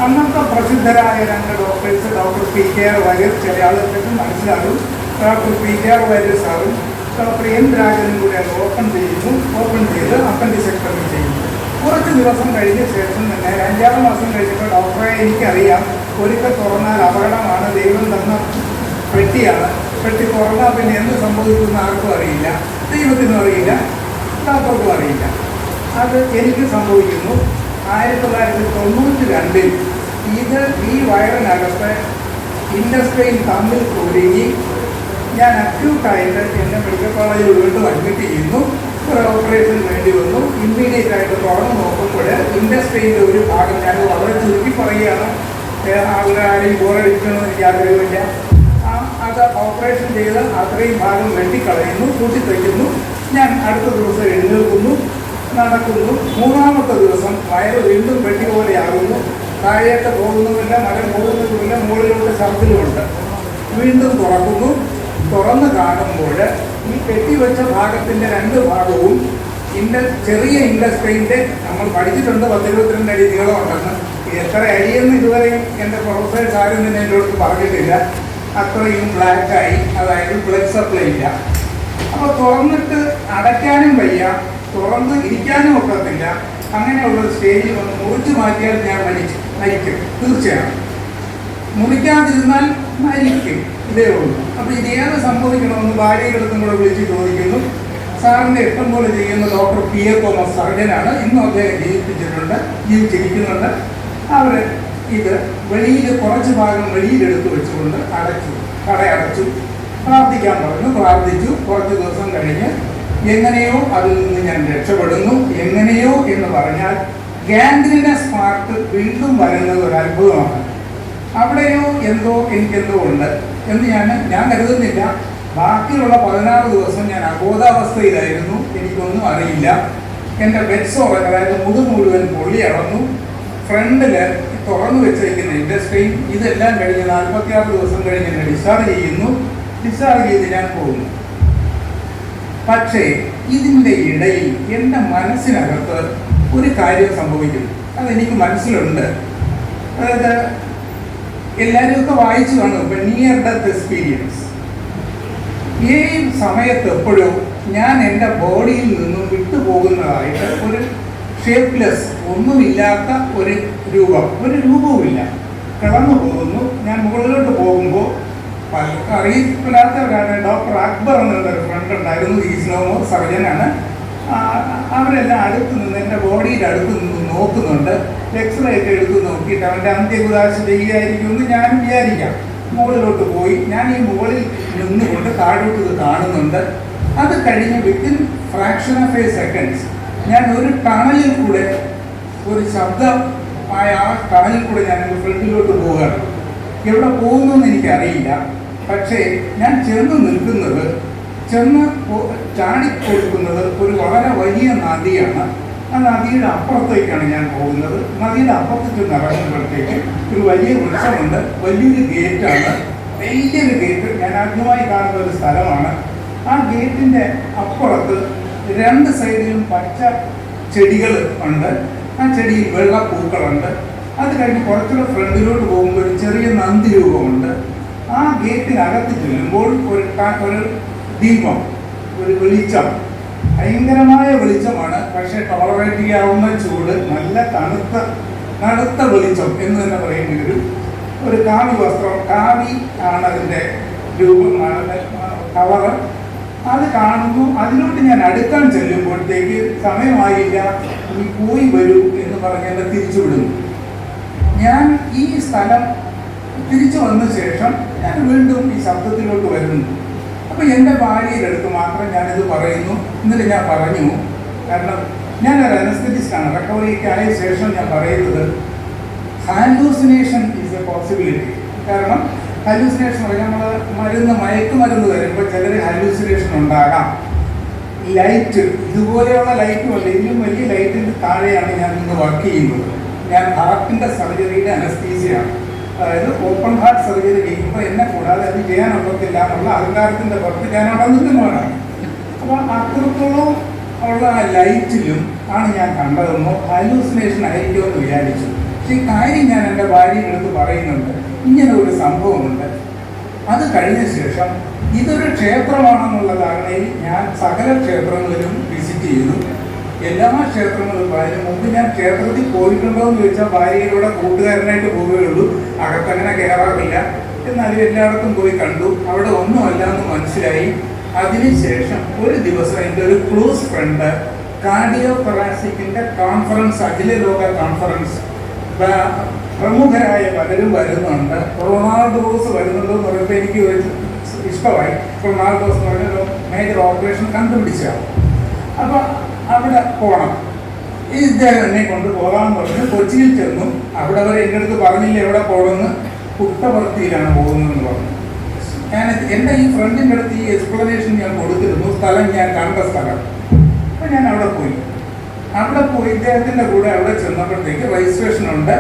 അന്നത്തെ പ്രസിദ്ധരായ 2 ഡോക്ടേഴ്സ്, ഡോക്ടർ P.K.R. വാര്യർ, ചില ആളുകൾക്ക് മനസ്സിലാകും, ഡോക്ടർ P.K.R. വാര്യർ സാറും ഡോക്ടർ M. രാജനും കൂടെ അത് ഓപ്പൺ ചെയ്ത് അപ്പൻഡിസെക്ടമി ചെയ്യുന്നു. കുറച്ച് ദിവസം കഴിഞ്ഞ ശേഷം തന്നെ 5-6 മാസം കഴിഞ്ഞപ്പോൾ ഡോക്ടറെ എനിക്കറിയാം ഒരിക്കൽ തുറന്നാൽ അപകടമാണ്, ദൈവം തന്ന പെട്ടിയാണ്, പെട്ടി തുറന്നാൽ പിന്നെ എന്ത് സംഭവിക്കുമെന്ന് ആർക്കും അറിയില്ല, ദൈവത്തിനും അറിയില്ല, ഡോക്ടർക്കും അറിയില്ല. അത് എനിക്ക് സംഭവിക്കുന്നു. 1992 ഈ വയറിനകത്ത് ഇൻഡസ്ട്രിയിൽ തമ്മിൽ കുരുങ്ങി ഞാൻ അക്യൂട്ടായിട്ട് എന്നെ മെഡിക്കൽ കോളേജിൽ വീണ്ടും അഡ്മിറ്റ് ചെയ്യുന്നു. ഒരു ഓപ്പറേഷൻ വേണ്ടി വന്നു. ഇമ്മീഡിയറ്റ് ആയിട്ട് തുറന്ന് നോക്കുമ്പോൾ ഇൻഡസ്ട്രിയിലെ ഒരു ഭാഗം, ഞാൻ വളരെ ചുരുക്കി പറയുകയാണ്, ആളുകളെ ആരെയും ബോറടിക്കണമെന്ന് എനിക്ക് ആഗ്രഹമില്ല. അത് ഓപ്പറേഷൻ ചെയ്ത് അത്രയും ഭാഗം വെട്ടിക്കളയുന്നു, കൂട്ടിത്തയ്ക്കുന്നു. ഞാൻ അടുത്ത ദിവസം എഴുന്നേൽക്കുന്നു, നടക്കുന്നു. 3-ാമത്തെ ദിവസം വയറ് വീണ്ടും വെട്ടി പോലെയാകുന്നു. താഴേക്ക് പോകുന്നുമില്ല, മരം പോകുന്നതുമില്ല, മുകളിലോട്ട് ഛർദ്ദിലുമുണ്ട്. വീണ്ടും തുറന്ന് കാണുമ്പോൾ ഈ കെട്ടിവെച്ച ഭാഗത്തിൻ്റെ 2 ഭാഗവും ചെറിയ ഇൻഡസ്ട്രീൻ്റെ, നമ്മൾ പഠിച്ചിട്ടുണ്ട് 10-22 അടി നീളമുണ്ടെന്ന്. എത്ര അടിയെന്ന് ഇതുവരെയും എൻ്റെ പ്രൊഫസേഴ്സ് ആരും തന്നെ എൻ്റെ അടുത്ത് പറഞ്ഞിട്ടില്ല. അത്രയും ബ്ലാക്കായി, അതായത് ബ്ലഡ് സപ്ലൈ ഇല്ല. അപ്പോൾ തുറന്നിട്ട് അടയ്ക്കാനും വയ്യ, തുറന്ന് ഇരിക്കാനും ഒക്കത്തില്ല. അങ്ങനെയുള്ള സ്റ്റേജിൽ വന്ന് മുറിച്ച് മാറ്റിയാൽ ഞാൻ മരിക്കും, തീർച്ചയാണ്. മുറിക്കാതിരുന്നാൽ മരിക്കും, ഇതേ ഉള്ളൂ. അപ്പോൾ ഇത് ഏത് സംഭവിക്കണമെന്ന് ഭാര്യയെടുത്തും കൂടെ വിളിച്ച് ചോദിക്കുന്നു. സാറിൻ്റെ ഇഷ്ടം പോലെ ചെയ്യുന്ന ഡോക്ടർ P.A. തോമസ് സർജനാണ്. ഇന്നും അദ്ദേഹം ജീവിച്ചിരിക്കുന്നുണ്ട്. അവർ ഇത് വെളിയിൽ കുറച്ച് ഭാഗം വെളിയിലെടുത്ത് വെച്ചുകൊണ്ട് കടയടച്ചു. പ്രാർത്ഥിക്കാൻ പറഞ്ഞു. പ്രാർത്ഥിച്ചു. കുറച്ച് ദിവസം കഴിഞ്ഞ് എങ്ങനെയോ അതിൽ നിന്ന് ഞാൻ രക്ഷപ്പെടുന്നു. എങ്ങനെയോ എന്ന് പറഞ്ഞാൽ ഗാംഗ്രീനസ് പാർട്ട് വീണ്ടും വരുന്നത് ഒരു അത്ഭുതമാണ്. അവിടെയോ എനിക്കെന്തോ ഉണ്ട് എന്ന് ഞാൻ കരുതുന്നില്ല. ബാക്കിയുള്ള 16 ദിവസം ഞാൻ അബോധാവസ്ഥയിലായിരുന്നു. എനിക്കൊന്നും അറിയില്ല. എൻ്റെ ബെഡ്സോർ, അതായത് മുഴുവൻ പൊള്ളി അടന്നു. ഫ്രണ്ടിൽ തുറന്നു വെച്ചിരിക്കുന്ന ഇൻഡസ്ട്രി. ഇതെല്ലാം കഴിഞ്ഞ് 46 ദിവസം കഴിഞ്ഞ് എന്നെ ഡിസ്ചാർജ് ചെയ്ത് ഞാൻ പോകുന്നു. പക്ഷേ ഇതിൻ്റെ ഇടയിൽ എൻ്റെ മനസ്സിനകത്ത് ഒരു കാര്യം സംഭവിക്കുന്നു. അതെനിക്ക് മനസ്സിലുണ്ട്. അതായത് എല്ലാവരും ഒക്കെ വായിച്ചു കാണും, നിയർ ഡെത്ത് എക്സ്പീരിയൻസ്. ഈ സമയത്ത് എപ്പോഴും ഞാൻ എൻ്റെ ബോഡിയിൽ നിന്നും വിട്ടുപോകുന്നതായിട്ട് ഒരു ഷേപ്പ്ലെസ് ഒന്നുമില്ലാത്ത ഒരു രൂപവുമില്ല, കിടന്നു പോകുന്നു. ഞാൻ മുകളിലോട്ട് പോകുമ്പോൾ അറിയില്ലാത്തവരാണ്. ഡോക്ടർ അക്ബർ എന്നൊരു ഫ്രണ്ട് ഉണ്ടായിരുന്നു, ഈസ്നോമോ സർജനാണ്. അവരെല്ലാം അടുത്ത് നിന്ന് എൻ്റെ ബോഡിയുടെ അടുത്ത് നിന്ന് നോക്കുന്നുണ്ട്. എക്സ്റേ ഒക്കെ എടുത്ത് നോക്കിയിട്ട് അവൻ്റെ അന്ത്യകുദാശ ചെയ്യുകയായിരിക്കുമെന്ന് ഞാനും വിചാരിക്കാം. മുകളിലോട്ട് പോയി ഞാൻ ഈ മുകളിൽ നിന്നുകൊണ്ട് താഴോട്ട് ഇത് കാണുന്നുണ്ട്. അത് കഴിഞ്ഞ് within fraction of A seconds ഞാൻ ഒരു ടണലിൽ കൂടെ, ഒരു ശബ്ദമായ ആ ടണലിൽ കൂടെ ഞാൻ എൻ്റെ ഫ്രണ്ടിലോട്ട് പോവുകയാണ്. എവിടെ പോകുന്നതെന്ന് എനിക്കറിയില്ല. പക്ഷേ ഞാൻ ചെന്ന് ചാടിക്കൊടുക്കുന്നത് ഒരു വളരെ വലിയ നദിയാണ്. ആ നദിയുടെ അപ്പുറത്തേക്കാണ് ഞാൻ പോകുന്നത്. നദിയുടെ അപ്പുറത്ത് ചെന്ന് ഇറങ്ങുമ്പോഴത്തേക്ക് ഒരു വലിയ വൃക്ഷമുണ്ട്, വലിയൊരു ഗേറ്റാണ്, വലിയൊരു ഗേറ്റ്. ഞാൻ ആദ്യമായി കാണുന്ന ഒരു സ്ഥലമാണ്. ആ ഗേറ്റിൻ്റെ അപ്പുറത്ത് രണ്ട് സൈഡിലും പച്ച ചെടികൾ ഉണ്ട്. ആ ചെടിയിൽ വെള്ള പൂക്കളുണ്ട്. അത് കഴിഞ്ഞ് കുറച്ചുകൂടെ ഫ്രണ്ടിലോട്ട് പോകുമ്പോൾ ഒരു ചെറിയ നന്ദി രൂപമുണ്ട്. ആ ഗേറ്റിനകത്ത് ചെല്ലുമ്പോൾ ഒരു ദീപം, ഒരു വെളിച്ചം, ഭയങ്കരമായ വെളിച്ചമാണ്. പക്ഷേ ടോളറേറ്റ് ചെയ്യാവുന്ന ചൂട്, നല്ല തണുത്ത വെളിച്ചം എന്ന് തന്നെ പറയേണ്ടി ഒരു കാവി വസ്ത്രം, കാവി ആണ് അതിൻ്റെ രൂപമാണ്, കളറ്. അത് കാണുന്നു. അതിലോട്ട് ഞാൻ അടുക്കാൻ ചെല്ലുമ്പോഴത്തേക്ക് സമയമായില്ല, നീ പോയി വരൂ എന്ന് പറഞ്ഞ് എന്നെ തിരിച്ചുവിടുന്നു. ഞാൻ ഈ സ്ഥലം തിരിച്ചു വന്ന ശേഷം ഞാൻ വീണ്ടും ഈ ശബ്ദത്തിലോട്ട് വരുന്നു. അപ്പോൾ എൻ്റെ ഭാര്യയുടെ അടുത്ത് മാത്രം ഞാനിത് പറയുന്നു. എന്നിട്ട് ഞാൻ പറഞ്ഞു, കാരണം ഞാനൊരു അനസ്തറ്റിസ്റ്റാണ്, റിക്കവറിക്ക് ആയ ശേഷം ഞാൻ പറയുന്നത് ഹാലൂസിനേഷൻ ഈസ് എ പോസിബിലിറ്റി. കാരണം ഹാലൂസിനേഷൻ പറഞ്ഞാൽ നമ്മൾ മയക്കുമരുന്ന് തരുമ്പോൾ ചിലർ ഹാലൂസിനേഷൻ ഉണ്ടാകാം. ലൈറ്റ്, ഇതുപോലെയുള്ള ലൈറ്റുമല്ല, ഇതിലും വലിയ ലൈറ്റിൻ്റെ താഴെയാണ് ഞാൻ ഇന്ന് വർക്ക് ചെയ്യുന്നത്. ഞാൻ ഹാർട്ടിൻ്റെ സർജറിയുടെ അനസ്തീസിയാണ്. അതായത് ഓപ്പൺ ഹാർട്ട് സർജറി ചെയ്യുമ്പോൾ എന്നെ കൂടാതെ അത് ചെയ്യാനൊക്കത്തില്ല എന്നുള്ള അധികാരത്തിൻ്റെ പുറത്ത് ഞാൻ അവിടെ നിൽക്കുന്നവരാണ്. അപ്പോൾ അത്രത്തോളം ഉള്ള ആ ലൈറ്റിലും ആണ് ഞാൻ കണ്ടതെന്നോ ഹാലൂസിനേഷൻ ആയിരിക്കുമോ എന്ന് വിചാരിച്ചു. പക്ഷേ ഈ കാര്യം ഞാൻ എൻ്റെ ഭാര്യയുടെ അടുത്ത് പറയുന്നുണ്ട്, ഇങ്ങനെ ഒരു സംഭവമുണ്ട്. അത് കഴിഞ്ഞ ശേഷം ഇതൊരു ക്ഷേത്രമാണെന്നുള്ള ധാരണയിൽ ഞാൻ സകല ക്ഷേത്രങ്ങളിലും വിസിറ്റ് ചെയ്തു. എല്ലാ ക്ഷേത്രങ്ങളും അതിന് മുമ്പ് ഞാൻ ക്ഷേത്രത്തിൽ പോയിട്ടുണ്ടോ എന്ന് ചോദിച്ചാൽ ഭാര്യയിലൂടെ കൂട്ടുകാരനായിട്ട് പോവുകയുള്ളൂ, അകത്തങ്ങനെ കയറാറില്ല. എന്നാലും എല്ലായിടത്തും പോയി കണ്ടു. അവിടെ ഒന്നുമല്ല എന്ന് മനസ്സിലായി. അതിനുശേഷം ഒരു ദിവസം എൻ്റെ ഒരു ക്ലോസ് ഫ്രണ്ട് കാർഡിയോതൊറാസിക്കിൻ്റെ കോൺഫറൻസ്, അഖില ലോക കോൺഫറൻസ്, പ്രമുഖരായ പലരും വരുന്നുണ്ട്. റൊണാൾഡോസ് വരുന്നുണ്ടോ എന്ന് പറയുമ്പോൾ എനിക്ക് ഇഷ്ടമായി. റൊണാൾഡോസ് എന്ന് പറഞ്ഞൊരു മേജർ ഓപ്പറേഷൻ കണ്ടുപിടിച്ചാണ്. അപ്പോൾ അവിടെ പോകണം, ഇദ്ദേഹം എന്നെ കൊണ്ട് പോകാമെന്ന് പറഞ്ഞ് കൊച്ചിയിൽ ചെന്നു. അവിടെ വരെ എൻ്റെ അടുത്ത് പറഞ്ഞില്ല എവിടെ പോകണമെന്ന്. പുട്ടപർത്തിയിലാണ് പോകുന്നതെന്ന് പറഞ്ഞു. ഞാൻ എൻ്റെ ഈ ഫ്രണ്ടിൻ്റെ അടുത്ത് ഈ എക്സ്പ്ലനേഷൻ ഞാൻ കൊടുത്തിരുന്നു, സ്ഥലം ഞാൻ കണ്ട സ്ഥലം. അപ്പോൾ ഞാൻ അവിടെ പോയി ഇദ്ദേഹത്തിൻ്റെ കൂടെ അവിടെ ചെന്നപ്പോഴത്തേക്ക് രജിസ്ട്രേഷൻ ഉണ്ട്.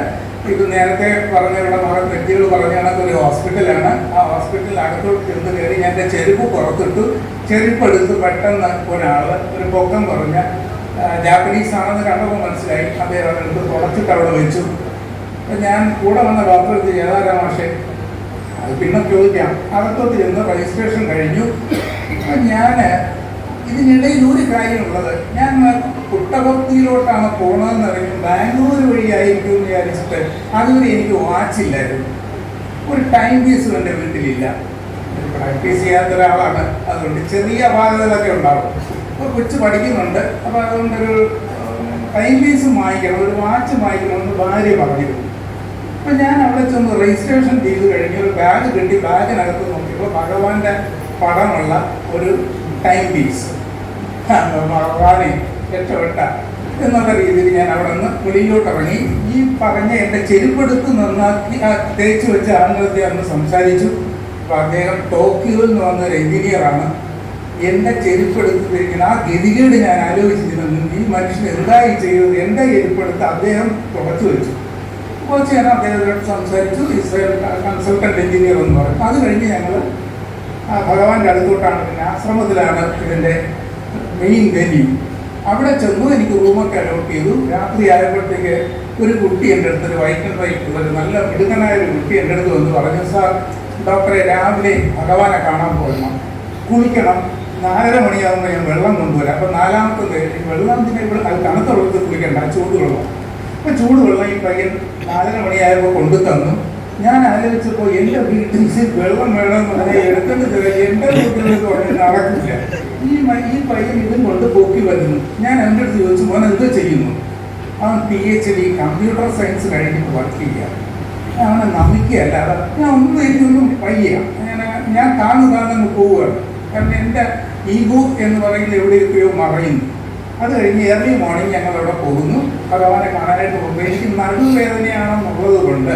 ഇത് നേരത്തെ പറഞ്ഞവരുടെ മകൻ വ്യക്തികൾ പറഞ്ഞ കണക്കൊരു ഹോസ്പിറ്റലാണ്. ആ ഹോസ്പിറ്റലിൽ അകത്തോട്ട് ചെന്ന് കയറി ഞാൻ എൻ്റെ ചെരുപ്പ് പുറത്തിട്ടു. ചെരുപ്പെടുത്ത് പെട്ടെന്ന് ഒരു പൊക്കം കുറഞ്ഞ ജാപ്പനീസ് ആണെന്ന് കണ്ടപ്പോൾ മനസ്സിലായി. അദ്ദേഹം അതെടുത്ത് തുടച്ചിട്ട് അവിടെ വെച്ചു. അപ്പം ഞാൻ കൂടെ വന്ന ഡോക്ടർ എടുത്ത് ഏതാരാ മാഷേ, അത് പിന്നെ ചോദിക്കാം. അകത്തോട്ട് ചെന്ന് രജിസ്ട്രേഷൻ കഴിഞ്ഞു. അപ്പം ഞാൻ ഇതിനിടയിൽ ഒരു കാര്യമുള്ളത്, ഞാൻ പുട്ടപർത്തിയിലോട്ടാണ് പോകണമെന്ന് അറിഞ്ഞു. ബാംഗ്ലൂർ വഴിയായിരിക്കും എന്ന് വിചാരിച്ചിട്ട് അതുവരെ എനിക്ക് വാച്ചില്ലായിരുന്നു. ഒരു ടൈം പീസും എൻ്റെ വീട്ടിലില്ല. പ്രാക്ടീസ് ചെയ്യാത്ത ഒരാളാണ്, അതുകൊണ്ട് ചെറിയ അപാകതകളൊക്കെ ഉണ്ടാവും. അപ്പോൾ കൊച്ചു പഠിക്കുന്നുണ്ട്. അപ്പോൾ അതുകൊണ്ടൊരു ടൈം പീസും വാങ്ങിക്കണം, ഒരു വാച്ച് വാങ്ങിക്കണമെന്ന് ഭാര്യ പറഞ്ഞിരുന്നു. അപ്പം ഞാൻ അവിടെ ചെന്ന് രജിസ്ട്രേഷൻ ചെയ്ത് കഴിഞ്ഞ് ഒരു ബാഗ് കിട്ടി. ബാഗിനകത്ത് നോക്കിയപ്പോൾ ഭഗവാന്റെ പടമുള്ള ഒരു ടൈം പീസ്. ഭഗവാനെ രക്ഷപ്പെട്ട എന്നുള്ള രീതിയിൽ ഞാൻ അവിടെ നിന്ന് വെളിയിലോട്ട് ഇറങ്ങി. ഈ പറഞ്ഞ എൻ്റെ ചെരുപ്പെടുത്ത് നന്നാക്കി തേച്ച് വെച്ച ആളുകളെ അന്ന് സംസാരിച്ചു. അപ്പോൾ അദ്ദേഹം ടോക്കിയോയിൽ നിന്ന് വന്നൊരു എഞ്ചിനീയറാണ്. എൻ്റെ ചെരുപ്പെടുത്തിരിക്കുന്ന ആ ഗതികേട് ഞാൻ ആലോചിച്ചിരുന്നു. ഈ മനുഷ്യൻ എന്തായി ചെയ്തത്? എൻ്റെ ചെരുപ്പെടുത്ത് അദ്ദേഹം തുടച്ചു വെച്ചു. കുറച്ച് നേരം അദ്ദേഹത്തോട് സംസാരിച്ചു. ഇസ്രായേൽ കൺസൾട്ടൻ്റ് എഞ്ചിനീയർ എന്ന് പറയും. അത് കഴിഞ്ഞ് ഞങ്ങൾ ഭഗവാന്റെ അടുത്തോട്ടാണ്, പിന്നെ ആശ്രമത്തിലാണ് ഇതിൻ്റെ മെയിൻ വെന്യൂ. അവിടെ ചെന്നു. എനിക്ക് റൂമൊക്കെ അലോട്ട് ചെയ്തു. രാത്രി ആയപ്പോഴത്തേക്ക് ഒരു കുട്ടി എൻ്റെ അടുത്ത്, ഒരു വൈറ്റ് ആൻഡ് വൈറ്റ് ഒരു നല്ല മിടുക്കനായ ഒരു കുട്ടി എൻ്റെ അടുത്ത് വന്ന് പറഞ്ഞു, സാർ ഡോക്ടറെ രാവിലെ ഭഗവാനെ കാണാൻ പോകണം. കുളിക്കണം, 4:30 മണിയാകുമ്പോൾ ഞാൻ വെള്ളം കൊണ്ടുവരാം. അപ്പം 4-ാമത്തെ വെള്ളത്തിന് ഇവിടെ അത് തണുത്ത വെള്ളത്തിൽ കുളിക്കണ്ട, ചൂടുവെള്ളം. അപ്പം ചൂടുവെള്ളം ഈ പയ്യൻ 4:30 മണിയായപ്പോൾ കൊണ്ടു തന്നു. ഞാൻ ആലോചിച്ചപ്പോൾ എൻ്റെ വീട്ടിൽ വെള്ളം വേണമെന്ന് പറഞ്ഞാൽ എടുക്കേണ്ടത് എൻ്റെ വീട്ടിലേക്ക് പറഞ്ഞാൽ നടക്കില്ല. ഈ പയ്യൻ ഇതും കൊണ്ട് പൊക്കി വരുന്നു. ഞാൻ എൻ്റെ അടുത്ത് ചോദിച്ചു, മോൻ എന്തോ ചെയ്യുന്നു? അവൻ PhD കമ്പ്യൂട്ടർ സയൻസ് കഴിഞ്ഞിട്ട് വർക്ക് ചെയ്യുക. അവനെ നമിക്കുകയല്ല, ഞാൻ ഒന്നും എനിക്കൊന്നും വയ്യ, ഞാൻ താങ്ങുതാങ്ങ് പോവുകയാണ്. കാരണം എൻ്റെ ഈഗോ എന്ന് പറയുന്നത് എവിടെയൊക്കെയോ മറയുന്നു. അത് കഴിഞ്ഞ് ഏർലി മോർണിംഗ് ഞങ്ങൾ അവിടെ പോകുന്നു. ഭഗവാനെ കാണാനായിട്ട് പോകുമ്പോൾ എനിക്ക് നടുവേദനയാണെന്നുള്ളത് കൊണ്ട്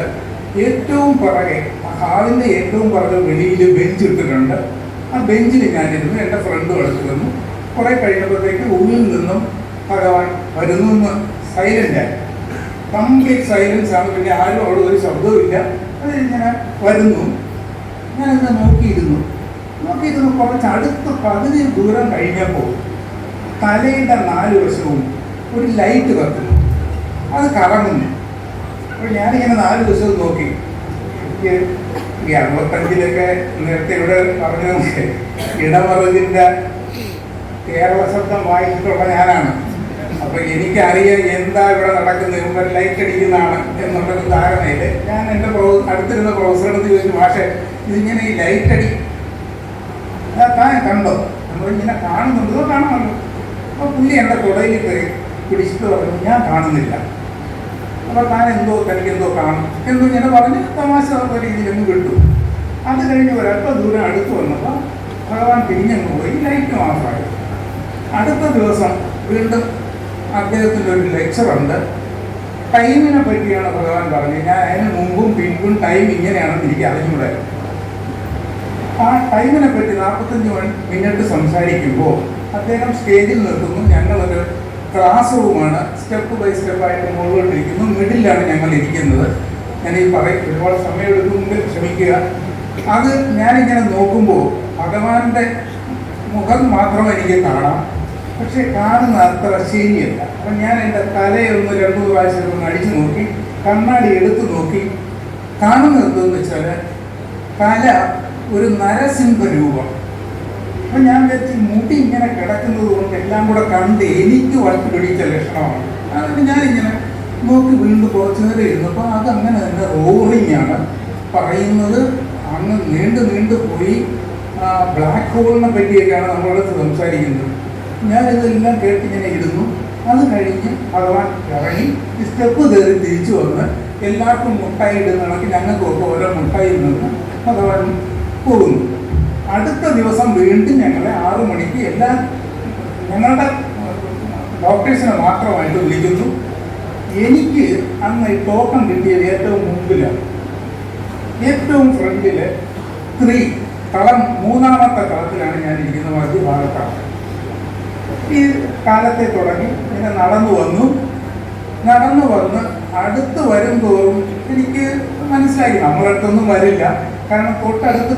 ഏറ്റവും പുറകെ ഹാളിൻ്റെ ഏറ്റവും പുറകെ വെളിയിൽ ബെഞ്ച് ഇട്ടിട്ടുണ്ട്. ആ ബെഞ്ചിൽ ഞാനിരുന്നു. എൻ്റെ ഫ്രണ്ടും അടുത്ത് വന്നു. കുറേ കഴിഞ്ഞപ്പോഴത്തേക്ക് ഉള്ളിൽ നിന്നും ഭഗവാൻ വരുന്നു എന്ന് സൈലൻ്റായി, കംപ്ലീറ്റ് സൈലൻസ് ആണ്. പിന്നെ ആരും അവിടെ ഒരു ശബ്ദവുമില്ല. അത് ഇങ്ങനെ വരുന്നു. ഞാനിത് നോക്കിയിരുന്നു കുറച്ച് അടുത്ത് 10 ദൂരം കഴിഞ്ഞപ്പോൾ തലയുടെ 4 വശവും ഒരു ലൈറ്റ് കത്തുന്നു, അത് കറങ്ങുന്നു. അപ്പോൾ ഞാനിങ്ങനെ 4 വശവും നോക്കി. എനിക്ക് ഈ 65-ലൊക്കെ നേരത്തെ ഇവിടെ പറഞ്ഞു, ഇടമറുകിൻ്റെ കേരള ശബ്ദം വായിച്ചിട്ടുള്ള ഞാനാണ്. അപ്പോൾ എനിക്കറിയാം എന്താ ഇവിടെ നടക്കുന്നത്, ഇവിടെ ലൈറ്റ് അടിക്കുന്നതാണ് എന്നുള്ളൊരു ധാരണയിൽ ഞാൻ എൻ്റെ അടുത്തിരുന്ന പ്രൊഫസറെടുത്ത് ചോദിച്ചു, പക്ഷേ ഇതിങ്ങനെ ഈ ലൈറ്റ് അടി താൻ കണ്ടോ? നമ്മളിങ്ങനെ കാണുന്നുണ്ടോ? കാണാമല്ലോ. അപ്പോൾ പുള്ളി എൻ്റെ തുടയിൽ കയറി പിടിച്ചിട്ട് പറഞ്ഞു, ഞാൻ കാണുന്നില്ല. അപ്പോൾ തനിക്കെന്തോ കാണും എന്നും ഇങ്ങനെ പറഞ്ഞ് തമാശ രീതിയിലൊന്ന് വിട്ടു. അത് കഴിഞ്ഞ് ഒരല്പം ദൂരം അടുത്ത് വന്നപ്പോൾ ഭഗവാൻ തിരിഞ്ഞങ്ങ് പോയി, ലൈറ്റ് ഓഫായി. അടുത്ത ദിവസം വീണ്ടും അദ്ദേഹത്തിൻ്റെ ഒരു ലെക്ചറുണ്ട്. ടൈമിനെ പറ്റിയാണ് ഭഗവാൻ പറഞ്ഞത്. ഞാൻ അതിന് മുമ്പും പിൻപും ടൈം ഇങ്ങനെയാണെന്ന് എനിക്ക് അറിഞ്ഞൂടെ. ആ ടൈമിനെ പറ്റി 45 മിനിറ്റ് സംസാരിക്കുമ്പോൾ അദ്ദേഹം സ്റ്റേജിൽ നിർത്തുന്നു. ഞങ്ങളൊരു ക്ലാസ് റൂമാണ്, സ്റ്റെപ്പ് ബൈ സ്റ്റെപ്പായിട്ട് മുകളിലോട്ടിരിക്കുന്നു. മിഡിലാണ് ഞങ്ങൾ ഇരിക്കുന്നത്. ഞാനീ ഒരുപാട് സമയം എടുക്കുമെങ്കിൽ ക്ഷമിക്കുക. അത് ഞാനിങ്ങനെ നോക്കുമ്പോൾ ഭഗവാന്റെ മുഖം മാത്രം എനിക്ക് കാണാം, പക്ഷെ കാണുന്ന അത്ര ശരിയല്ല. അപ്പം ഞാൻ എൻ്റെ തലയൊന്ന് 2 പ്രാവശ്യം ഒന്ന് അടിച്ചു നോക്കി, കണ്ണാടി എടുത്തു നോക്കി. കാണുന്നത് എന്തെന്ന് വെച്ചാൽ തല ഒരു നരസിംഹ രൂപം. അപ്പം ഞാൻ വെച്ച് മുടി ഇങ്ങനെ കിടക്കുന്നത് കൊണ്ട് എല്ലാം കൂടെ കണ്ട് എനിക്ക് വട്ട് പിടിച്ച ലക്ഷണമാണ്. അതുകൊണ്ട് ഞാനിങ്ങനെ നോക്കി വീണ്ടും കുറച്ച് നേരം ഇരുന്നപ്പോൾ അതങ്ങനെ തന്നെ റോറിങ്ങാണ് പറയുന്നത്. അങ്ങ് നീണ്ടു പോയി ബ്ലാക്ക് ഹോളിനെ പറ്റിയൊക്കെയാണ് നമ്മളടുത്ത് സംസാരിക്കുന്നത്. ഞാനിതെല്ലാം കേട്ടിങ്ങനെ ഇരുന്നു. അത് കഴിഞ്ഞ് ഭഗവാൻ ഇറങ്ങി ഈ സ്റ്റെപ്പ് കയറി തിരിച്ചു വന്ന് എല്ലാവർക്കും മുട്ടായി ഇടുന്ന കണക്ക് ഞങ്ങൾക്കൊക്കെ ഓരോ മുട്ടായി നിന്ന് ഭഗവാൻ പോകുന്നു. അടുത്ത ദിവസം വീണ്ടും ഞങ്ങളെ 6 മണിക്ക് ഞങ്ങളുടെ ഡോക്ടേഴ്സിനെ മാത്രമായിട്ട് വിളിക്കുന്നു. എനിക്ക് അന്ന് ഈ ടോക്കൺ കിട്ടിയത് ഏറ്റവും മുമ്പിലാണ്, ഏറ്റവും ഫ്രണ്ടിൽ 3 കളം, 3ാമത്തെ കളത്തിലാണ് ഞാൻ ഇരിക്കുന്ന മധ്യഭാഗത്താണ്. ഈ കാലത്തെ തുടങ്ങി ഇങ്ങനെ നടന്നു വന്ന് അടുത്ത് വരും തോറും എനിക്ക് മനസ്സിലാക്കി നമ്മളടുത്തൊന്നും വരില്ല. കാരണം തൊട്ടടുത്ത്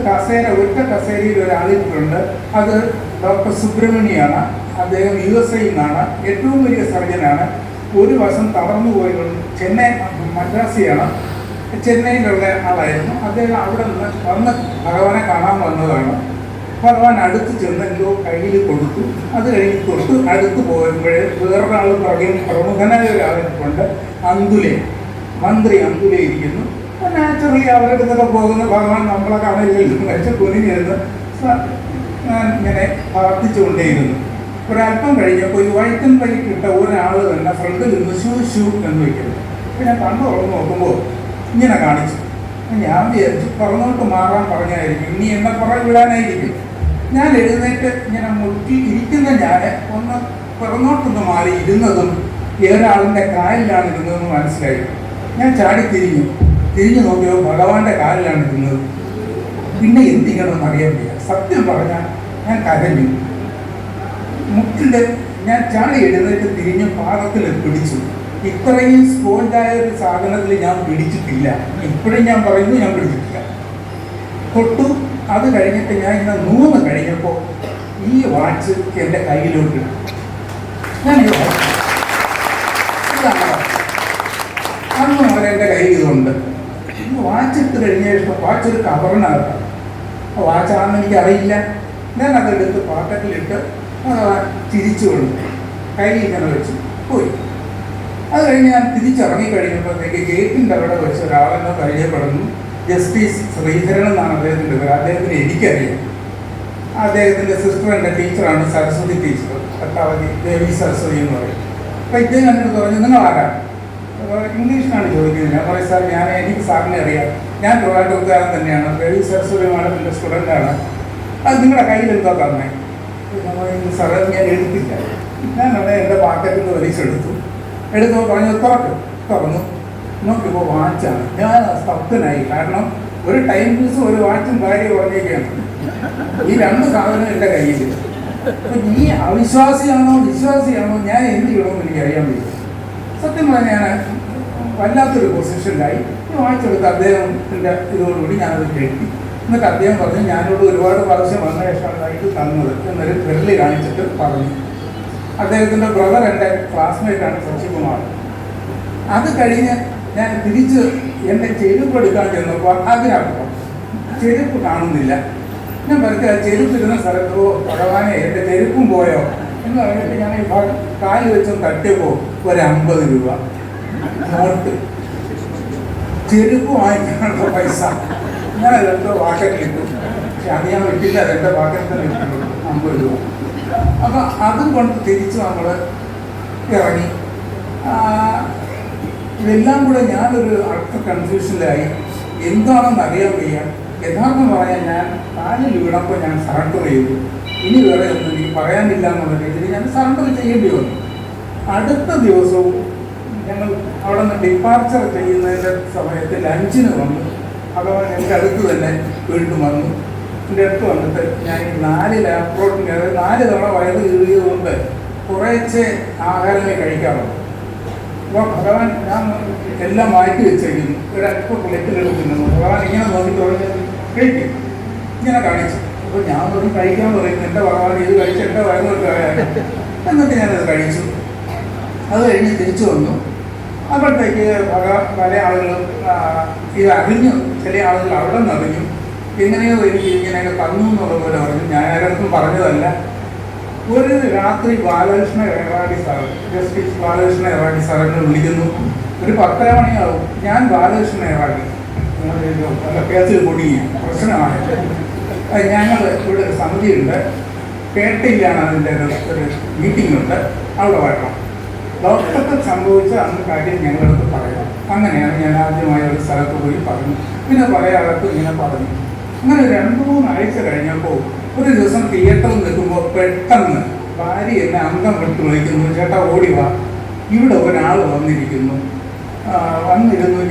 ഒറ്റ കസേരയിൽ ഒരാളിട്ടുണ്ട്. അത് ഡോക്ടർ സുബ്രഹ്മണ്യാണ്. അദ്ദേഹം USA നിന്നാണ്, ഏറ്റവും വലിയ സർജനാണ്. ഒരു വശം തളർന്നു പോയിട്ടുണ്ട്. മദ്രാസിയാണ്, ചെന്നൈയിലുള്ള ആളായിരുന്നു. അദ്ദേഹം അവിടെ നിന്ന് വന്ന് ഭഗവാനെ കാണാൻ വന്നതാണ്. ഭഗവാൻ അടുത്ത് ചെന്ന് എന്തോ കയ്യിൽ കൊടുത്തു. അത് കഴിഞ്ഞ് തൊട്ട് അടുത്ത് പോകുമ്പോഴേ വേറൊരാൾ പറയും, പ്രമുഖനായ ഒരാളുണ്ട്, മന്ത്രി അന്തുലെ ഇരിക്കുന്നു. നാച്ചുറലി അവരുടെ അടുത്തൊക്കെ പോകുന്ന ഭഗവാൻ നമ്മളെ കാണില്ലല്ലോ വെച്ച് കുനിഞ്ഞിരുന്ന് ഇങ്ങനെ പ്രാർത്ഥിച്ചുകൊണ്ടേയിരുന്നു. ഒരല്പം കഴിഞ്ഞപ്പോൾ ഈ വൈറ്റൻ പൈക്കിട്ട ഒരാൾ തന്നെ ഫ്രണ്ടിൽ നിന്ന് ഷൂ എന്ന് വയ്ക്കുന്നു. അപ്പോൾ ഞാൻ കണ്ണു തുറന്ന് നോക്കുമ്പോൾ ഇങ്ങനെ കാണിച്ചു. ഞാൻ വിചാരിച്ചു പുറന്നോട്ട് മാറാൻ പറഞ്ഞായിരിക്കും, ഇനി എന്നെ പുറകെ വിടാനായിരിക്കും. ഞാൻ എഴുന്നേറ്റ് ഇങ്ങനെ മുറ്റി ഇരിക്കുന്ന ഞാൻ ഒന്ന് പുറന്നോട്ടൊന്ന് മാറി ഇരുന്നതും ഏതൊരാളിൻ്റെ കാലിലാണ് ഇരുന്നതെന്ന് മനസ്സിലായി. ഞാൻ ചാടി തിരിഞ്ഞു നോക്കിയപ്പോൾ ഭഗവാന്റെ കാലിലാണ് ഇരുന്നത്. പിന്നെ എന്ത് ചെയ്യണമെന്ന് അറിയാൻ വയ്യ. സത്യം പറഞ്ഞാൽ ഞാൻ കരഞ്ഞു. ഞാൻ ചാടി എഴുന്നേറ്റ് തിരിഞ്ഞ് പാദത്തിൽ പിടിച്ചു. ഇത്രയും സ്പോഞ്ചായ ഒരു സാധനത്തിൽ ഞാൻ പിടിച്ചിട്ടില്ല. ഇപ്പോഴും ഞാൻ പറയുന്നു, ഞാൻ പിടിച്ചിട്ടില്ല. തൊട്ടു. അത് കഴിഞ്ഞിട്ട് ഞാൻ ഇങ്ങനെ 3 കഴിഞ്ഞപ്പോൾ ഈ വാച്ച് എൻ്റെ കയ്യിലോട്ട് ഞാൻ അന്നും അവരെൻ്റെ കയ്യിൽ ഇതുണ്ട്. വാച്ച് ഇട്ട് കഴിഞ്ഞ ശേഷം വാച്ച് ഒരു കവറിനകത്താണ്. വാച്ചാണെന്ന് എനിക്കറിയില്ല. ഞാൻ അതെടുത്ത് പാക്കറ്റിലിട്ട് തിരിച്ചു കൊണ്ട് കൈ ഇങ്ങനെ വെച്ച് പോയി. അത് കഴിഞ്ഞ് ഞാൻ തിരിച്ചിറങ്ങി കഴിയുമ്പോഴത്തേക്ക് ഗേറ്റിൻ്റെ അവിടെ വെച്ച് ഒരാളെന്നെ പരിചയപ്പെടുന്നു. ജസ്റ്റിസ് ശ്രീധരൻ എന്നാണ് അദ്ദേഹത്തിൻ്റെ പേര്. അദ്ദേഹത്തിന് എനിക്കറിയാം. അദ്ദേഹത്തിൻ്റെ സിസ്റ്റർ എൻ്റെ ടീച്ചറാണ്, സരസ്വതി ടീച്ചർ, പട്ടാവതി ദേവി സരസ്വതി എന്ന് പറയും. അപ്പോൾ ഇദ്ദേഹം എന്നോട് പറഞ്ഞു, നിങ്ങൾ ആരാണ്? ഇംഗ്ലീഷിലാണ് ചോദിക്കുന്നത്. ഞാൻ പറയും, സാർ എനിക്ക് സാറിനെ അറിയാം, ഞാൻ ട്രിവാൻഡ്രത്തുകാരൻ തന്നെയാണ്, ദേവി സരസ്വതി മാഡത്തിൻ്റെ സ്റ്റുഡൻ്റാണ്. അത് നിങ്ങളുടെ കയ്യിൽ എന്താ തന്നെ? സാറേ ഞാൻ എടുത്തില്ല. ഞാൻ അവിടെ എൻ്റെ പാക്കറ്റിൽ നിന്ന് വലിച്ചെടുത്തു. പറഞ്ഞു തുറന്നു നോക്കിയപ്പോൾ വാച്ചാണ്. ഞാൻ സ്തബ്ധനായി. കാരണം ഒരു ടൈം പീസും ഒരു വാച്ചും ഭാര്യ പറഞ്ഞേക്കാണ്. ഈ രണ്ട് സാധനം എൻ്റെ കയ്യിൽ. അപ്പം നീ അവിശ്വാസിയാണോ വിശ്വാസിയാണോ ഞാൻ എന്ത് ചെയ്യണമെന്ന് എനിക്ക് അറിയാൻ പറ്റും. സത്യം പറഞ്ഞാൽ ഞാൻ വല്ലാത്തൊരു പൊസിഷനിലായി. വായിച്ചെടുത്ത് അദ്ദേഹത്തിൻ്റെ ഇതോടുകൂടി ഞാനത് കേട്ടി. എന്നിട്ട് അദ്ദേഹം പറഞ്ഞു, ഞാനോട് ഒരുപാട് പ്രാവശ്യം വന്ന ശേഷമാണ് ഇത് തന്നത് എന്നൊരു വിരൽ കാണിച്ചിട്ട് പറഞ്ഞു. അദ്ദേഹത്തിൻ്റെ ബ്രദർ എൻ്റെ ക്ലാസ്മേറ്റാണ്, ശശികുമാർ. അത് കഴിഞ്ഞ് ഞാൻ തിരിച്ച് എൻ്റെ ചെരുപ്പ് എടുക്കാൻ ചെന്നപ്പോൾ അതിനപ്പുറം ചെരുപ്പ് കാണുന്നില്ല. ഞാൻ പറഞ്ഞ ചെരുപ്പിരുന്ന സ്ഥലത്തോ ഭഗവാനെ എൻ്റെ ചെരുപ്പും പോയോ എന്ന് പറഞ്ഞിട്ട് ഞാൻ ഈ കാല് വെച്ചും തട്ടിയപ്പോൾ ഒരു 50 രൂപ നോട്ട്. ചെരുപ്പ് വാങ്ങിക്കാനുള്ള പൈസ ഞാൻ അതെന്തോ പാക്കറ്റിലിട്ടു. പക്ഷെ അത് ഞാൻ വിട്ടില്ല, അതെൻ്റെ പാക്കറ്റിൽ തന്നെ ഇട്ടുള്ളൂ 50 രൂപ. അപ്പം അതും കൊണ്ട് തിരിച്ച് നമ്മൾ ഇറങ്ങി. ഇതെല്ലാം കൂടെ ഞാനൊരു അടുത്ത കൺഫ്യൂഷനിലായി. എന്താണെന്ന് അറിയാൻ വയ്യ. യഥാർത്ഥം പറയാൻ ഞാൻ കാലിൽ വീണപ്പോൾ ഞാൻ സറണ്ടർ ചെയ്തു. ഇനി വേറെ ഒന്നും എനിക്ക് പറയാനില്ല എന്നുള്ള രീതിയിൽ ഞാൻ സറണ്ടർ ചെയ്യേണ്ടി വന്നു. അടുത്ത ദിവസവും ഞങ്ങൾ അവിടെ നിന്ന് ഡിപ്പാർച്ചർ ചെയ്യുന്നതിൻ്റെ സമയത്ത് ലഞ്ചിന് വന്നു. അഥവാ എൻ്റെ അടുത്ത് തന്നെ വീണ്ടും വന്നു. എൻ്റെ അടുത്ത് വന്നിട്ട് ഞാൻ ഈ 4 ലാപ്രോട്ടിന് 4 തവണ വയറ് കീറിയത് കൊണ്ട് കുറേശ്ശെ ആഹാരമേ കഴിക്കാറുള്ളൂ. അപ്പോൾ ഭഗവാൻ ഞാൻ എല്ലാം മാറ്റി വെച്ചിരിക്കുന്നു. ഒരല്പം പ്ലേറ്റിലെടുക്കുന്നു. ഭഗവാൻ ഇങ്ങനെ നോക്കിയിട്ട് പറഞ്ഞ് കഴിക്കും, ഇങ്ങനെ കാണിച്ചു. അപ്പോൾ ഞാൻ പറഞ്ഞു കഴിക്കാൻ പറയുന്നു. എൻ്റെ ഭഗവാൻ ഇത് കഴിച്ച് എൻ്റെ വയറൊക്കെ ആയാലും എന്നിട്ട് ഞാനത് കഴിച്ചു. അത് കഴിഞ്ഞ് തിരിച്ചു വന്നു. അപ്പോഴത്തേക്ക് പല ആളുകളും ഇത് അറിഞ്ഞു. ചില ആളുകൾ അവിടെ നിന്ന് അറിഞ്ഞു. എങ്ങനെയോ എനിക്ക് ഇങ്ങനെയൊക്കെ തന്നു എന്നുള്ള പോലെ പറഞ്ഞു. ഞാൻ ആരടുത്തും പറഞ്ഞതല്ല. ഒരു രാത്രി ബാലകൃഷ്ണ ഏറാടി സാർ, ജസ്റ്റിസ് ബാലകൃഷ്ണ ഏറാടി സാറിനെ വിളിക്കുന്നു. ഒരു 10:30 മണിയാവും. ഞാൻ ബാലകൃഷ്ണ ഏറാടി കേസിൽ കുടുങ്ങിയ പ്രശ്നമാണ്. ഞങ്ങൾ ഇവിടെ ഒരു സമിതിയുണ്ട്, പേട്ടയിലാണ് അതിൻ്റെ ഒരു മീറ്റിംഗ് ഉണ്ട്, അവിടെ വരണം. ഡോക്ടർക്ക് സംഭവിച്ച അന്ന് കാര്യം ഞങ്ങളടുത്ത് പറയണം. അങ്ങനെയാണ് ഞാൻ ആദ്യമായ ഒരു സ്ഥലത്ത് പോയി പറഞ്ഞു. പിന്നെ പല ആൾക്കും ഇങ്ങനെ പറഞ്ഞു. അങ്ങനെ 2-3 ആഴ്ച കഴിഞ്ഞപ്പോൾ ഒരു ദിവസം തിയേറ്ററിൽ നിൽക്കുമ്പോൾ പെട്ടെന്ന് ഭാര്യ എന്നെ അംഗം വിട്ട് വിളിക്കുന്നു, ചേട്ടാ ഓടി വാ, ഇവിടെ ഒരാൾ വന്നിരുന്നു.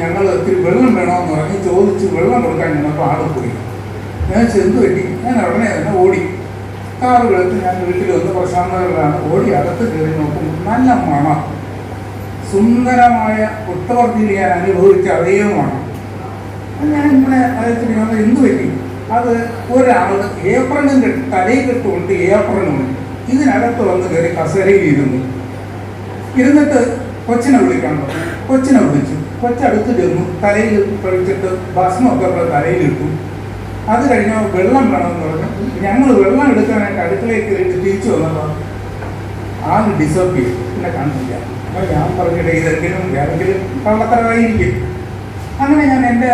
ഞങ്ങൾ ഒത്തിരി വെള്ളം വേണമെന്ന് പറഞ്ഞ് ചോദിച്ച് വെള്ളം കൊടുക്കാൻ ചെന്നപ്പോൾ ആൾ പോയി. ഞാൻ ചെന്തു പറ്റി. ഞാൻ ഉടനെ തന്നെ ഓടി. കാറുകളെടുത്ത് ഞാൻ വീട്ടിൽ വന്ന് പ്രശാന്തകളിലാണ് ഓടി. അകത്ത് കയറി നോക്കുമ്പോൾ നല്ല മണം. സുന്ദരമായ പുട്ടവർത്തിയിൽ ഞാൻ അനുഭവിച്ച അതേ മണം. ഞാൻ ഇവിടെ അയച്ചിട്ട് എന്തു പറ്റി? അത് ഒരാൾ ഏപ്രണിൻ്റെ തലയിൽ കെട്ടുകൊണ്ട് ഏപ്രനുണ്ട്. ഇതിനകത്ത് വന്ന് കയറി കസേരയിൽ ഇരുന്നിട്ട് കൊച്ചിനെ വിളിക്കാൻ പറഞ്ഞു. കൊച്ചിനെ വിളിച്ചു. കൊച്ചടുത്ത് ചെന്നു. തലയിൽ കഴിച്ചിട്ട് ഭസ്മമൊക്കെ തലയിലിട്ടു. അത് കഴിഞ്ഞാൽ വെള്ളം വേണമെന്ന് പറഞ്ഞു. ഞങ്ങൾ വെള്ളം എടുക്കാനായിട്ട് അടുക്കളയിൽ കയറിയിട്ട് തിരിച്ചു വന്നപ്പോൾ ആൾ ഡിസപ്പിയർ, എന്നെ കണ്ടില്ല. അപ്പോൾ ഞാൻ പറഞ്ഞിട്ട് ഇതെങ്കിലും വേറെങ്കിലും കള്ളത്തരമായിരിക്കും. അങ്ങനെ ഞാൻ എൻ്റെ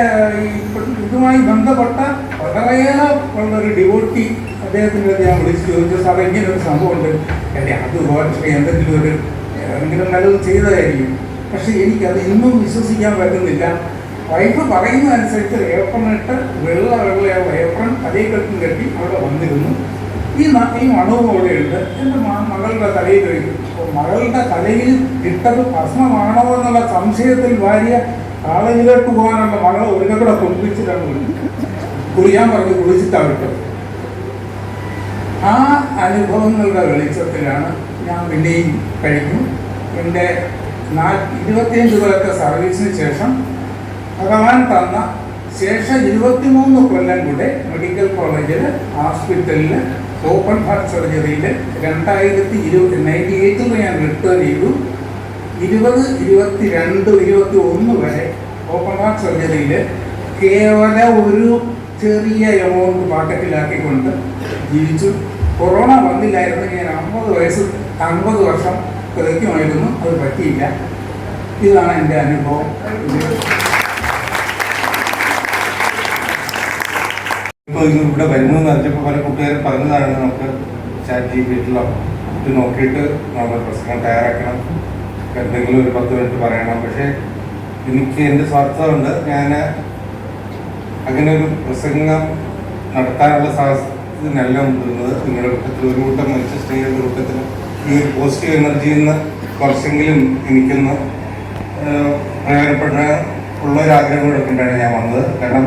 ഇതുമായി ബന്ധപ്പെട്ട വളരെയേറെ ഉള്ളൊരു ഡിവോട്ടി അദ്ദേഹത്തിൻ്റെ ഞാൻ വിളിച്ച് ചോദിച്ചു, സാർ ഇങ്ങനെ ഒരു സംഭവമുണ്ട്. അത് പക്ഷേ എന്തെങ്കിലും നല്ലത് ചെയ്തതായിരിക്കും. പക്ഷേ എനിക്കത് ഇന്നും വിശ്വസിക്കാൻ പറ്റുന്നില്ല. വൈഫ് പറയുന്നതനുസരിച്ച് ഏപ്രണിട്ട് വെള്ള ഏപ്രൺ തലയിൽ കെട്ടി അവിടെ വന്നിരുന്നു. ഈ മണവും അവിടെയുണ്ട്. എൻ്റെ മകളുടെ തലയിൽ കഴിക്കും. അപ്പോൾ മകളുടെ തലയിൽ ഇട്ടത് ഭസ്മമാണോ എന്നുള്ള സംശയത്തിൽ ഭാര്യ കോളേജിലേക്ക് പോകാനുള്ള മകളെ ഒരിക്കൽ കൂടെ കുളിപ്പിച്ചിട്ടാണ് കുളിയാൻ പറഞ്ഞ് കുളിച്ചിട്ടാണ് വിട്ടത്. ആ അനുഭവങ്ങളുടെ വെളിച്ചത്തിലാണ് ഞാൻ പിന്നെയും കഴിഞ്ഞു. എൻ്റെ 25 കൊല്ലത്തെ സർവീസിന് ശേഷം ഭഗവാൻ തന്ന ശേഷം 23 കൊല്ലം കൂടെ മെഡിക്കൽ കോളേജിൽ ഹോസ്പിറ്റലിൽ ഓപ്പൺ ഹാർട്ട് സർജറിയിൽ 1998 ഞാൻ റിട്ടേൺ ചെയ്തു. 20, 22, 21 വരെ ഓപ്പൺ ഹാർട്ട് സർജറിയിൽ കേവല ഒരു ചെറിയ എമൗണ്ട് പാക്കറ്റിലാക്കിക്കൊണ്ട് ജീവിച്ചു. കൊറോണ വന്നില്ലായിരുന്നെങ്കിൽ ഞാൻ 50 വർഷം തികയ്ക്കുമായിരുന്നു. അത് പറ്റിയില്ല. ഇതാണ് എൻ്റെ അനുഭവം. ഇപ്പോൾ ഇവിടെ വരുന്നു എന്ന് അറിഞ്ഞപ്പോൾ പല കൂട്ടുകാരും പറഞ്ഞതാണ് നമുക്ക് ChatGPT-യിലോ ഇത് നോക്കിയിട്ട് നമ്മൾ പ്രസംഗം തയ്യാറാക്കണം, എന്തെങ്കിലും ഒരു 10 മിനിറ്റ് പറയണം. പക്ഷേ എനിക്ക് എൻ്റെ സ്വാർത്ഥമുണ്ട്. ഞാൻ അങ്ങനെ ഒരു പ്രസംഗം നടത്താനുള്ള സാഹസത്തിനല്ല മുതിർന്നത്. നിങ്ങളുടെ കൂട്ടത്തിൽ ഒരു കൂട്ടം മനുഷ്യ സ്ത്രീകളുടെ കൂട്ടത്തിൽ ഈ ഒരു പോസിറ്റീവ് എനർജിയിൽ നിന്ന് കുറച്ചെങ്കിലും എനിക്കൊന്ന് പ്രയോജനപ്പെട്ട ഉള്ളൊരാഗ്രഹങ്ങളൊക്കെ കൊണ്ടാണ് ഞാൻ വന്നത്. കാരണം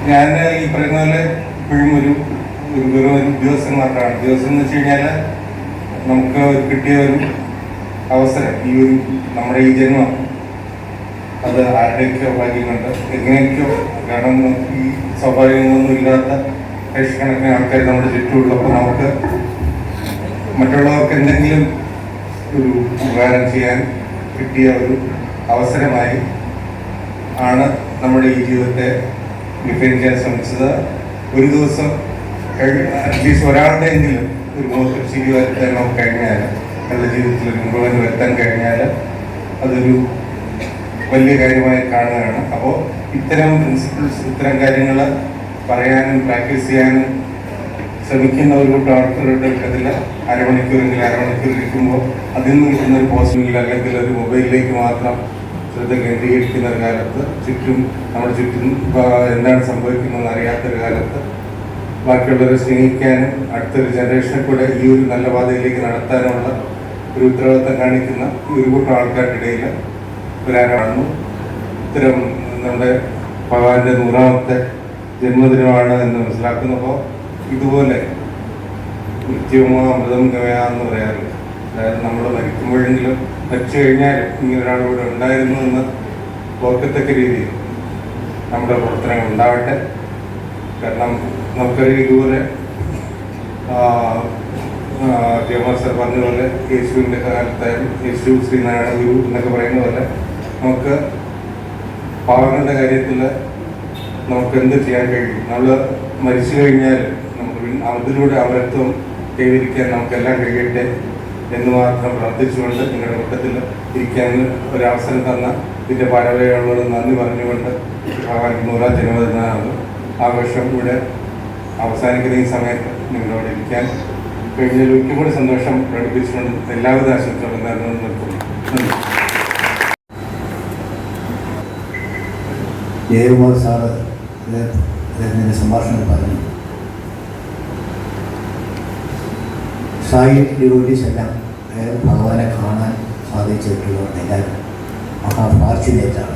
ഞാൻ ഈ പറയുന്ന പോലെ ഇപ്പോഴും ഒരു ഉദ്യോഗസ്ഥൻ മാത്രമാണ്. ഉദ്യോഗസ്ഥൻ എന്ന് വെച്ച് കഴിഞ്ഞാൽ നമുക്ക് കിട്ടിയ ഒരു അവസരം, ഈ ഒരു നമ്മുടെ ഈ ജന്മം, അത് ആരുടെയൊക്കെയോ ഭാഗ്യമുണ്ട്, എങ്ങനെയൊക്കെയോ. കാരണം ഈ സ്വാഭാവികമൊന്നും ഇല്ലാത്ത ലക്ഷക്കണക്കിന് ആൾക്കാർ നമ്മുടെ ചുറ്റുമുള്ളപ്പോൾ നമുക്ക് മറ്റുള്ളവർക്ക് എന്തെങ്കിലും ഒരു ഉപകാരം ചെയ്യാൻ കിട്ടിയ ഒരു അവസരമായി ആണ് നമ്മുടെ ഈ ജീവിതത്തെ ഡിഫൈൻ ചെയ്യാൻ ശ്രമിച്ചത്. ഒരു ദിവസം അറ്റ്ലീസ്റ്റ് ഒരാളുടെ എങ്കിലും ഒരു മുഖത്ത് ചിരി വരുത്താൻ നമുക്ക് കഴിഞ്ഞാൽ, നല്ല ജീവിതത്തിൽ ഒരു മുഴുവൻ വരുത്താൻ കഴിഞ്ഞാൽ അതൊരു വലിയ കാര്യമായി കാണുകയാണ്. അപ്പോൾ ഇത്തരം പ്രിൻസിപ്പിൾസ്, ഇത്തരം കാര്യങ്ങൾ പറയാനും പ്രാക്ടീസ് ചെയ്യാനും ശ്രമിക്കുന്ന ഒരു കൂട്ടം ആൾക്കാരുടെ കൂട്ടത്തിൽ അരമണിക്കൂർ ഇരിക്കുമ്പോൾ അതിൽ നിന്ന് കിട്ടുന്ന ഒരു പോസിറ്റീവ് അല്ലെങ്കിൽ ഒരു മൊബൈലിലേക്ക് മാത്രം ശ്രദ്ധ കേന്ദ്രീകരിക്കുന്ന ഒരു കാലത്ത്, നമ്മുടെ ചുറ്റും എന്താണ് സംഭവിക്കുന്നതെന്ന് അറിയാത്തൊരു കാലത്ത് ബാക്കിയുള്ളവരെ സ്നേഹിക്കാനും അടുത്തൊരു ജനറേഷനെ കൂടെ ഈ ഒരു നല്ല പാതയിലേക്ക് നടത്താനുള്ള ഒരു ഉത്തരവാദിത്തം കാണിക്കുന്ന ഈ ഒരു കൂട്ടം ആൾക്കാരുടെ ഇടയിൽ വരാനാണ്. ഇത്തരം നമ്മുടെ ഭഗവാന്റെ 100ാമത്തെ ജന്മദിനമാണ് എന്ന് മനസ്സിലാക്കുന്നപ്പോൾ ഇതുപോലെ കൃത്യമോ അമൃതം ഗമയാന്ന് പറയാറില്ല. അതായത് നമ്മൾ മരിക്കുമ്പോഴെങ്കിലും മരിച്ചു കഴിഞ്ഞാലും ഇങ്ങനെ ഒരാളിവിടെ ഉണ്ടായിരുന്നു എന്ന് ഓർക്കത്തക്ക രീതിയിൽ നമ്മുടെ പ്രവർത്തനങ്ങൾ ഉണ്ടാവട്ടെ. കാരണം നമുക്കറിയാം, ഇതുപോലെ സർ പറഞ്ഞ പോലെ യേശുവിൻ്റെ കാലത്തായാലും യേശു ശ്രീനാരായണ ഗുരു എന്നൊക്കെ പറയുന്ന പോലെ നമുക്ക് പാവങ്ങളുടെ കാര്യത്തിൽ നമുക്ക് എന്ത് ചെയ്യാൻ കഴിയും. നമ്മൾ മരിച്ചു കഴിഞ്ഞാൽ നമുക്ക് അതിലൂടെ അമരത്വം കൈവരിക്കാൻ നമുക്കെല്ലാം കഴിയട്ടെ എന്ന് മാത്രം പ്രാർത്ഥിച്ചുകൊണ്ട് നിങ്ങളുടെ കൂട്ടത്തിൽ ഇരിക്കാൻ ഒരവസരം തന്ന ഇതിൻ്റെ പാരവകളോട് നന്ദി പറഞ്ഞുകൊണ്ട് ഭഗവാൻ 100ാം ജന്മദിന ആഘോഷം ഇവിടെ അവസാനിക്കുന്ന ഈ സമയത്ത് നിങ്ങളോട് ഇരിക്കാൻ കഴിഞ്ഞാൽ ഒരിക്കലും കൂടി സന്തോഷം പ്രകടിപ്പിച്ചുകൊണ്ട് എല്ലാവിധ ആശംസകളും നേർന്നു നിർത്തുന്നു. ജയകുമാർ സാറ് അദ്ദേഹത്തിൻ്റെ സംഭാഷണത്തിൽ പറഞ്ഞു, സായി ഡിവോട്ടീസ് എല്ലാം ഭഗവാനെ കാണാൻ സാധിച്ചിട്ടുള്ളവരുടെ എല്ലാവരും മഹാഫോർച്യുനേറ്റാണ്.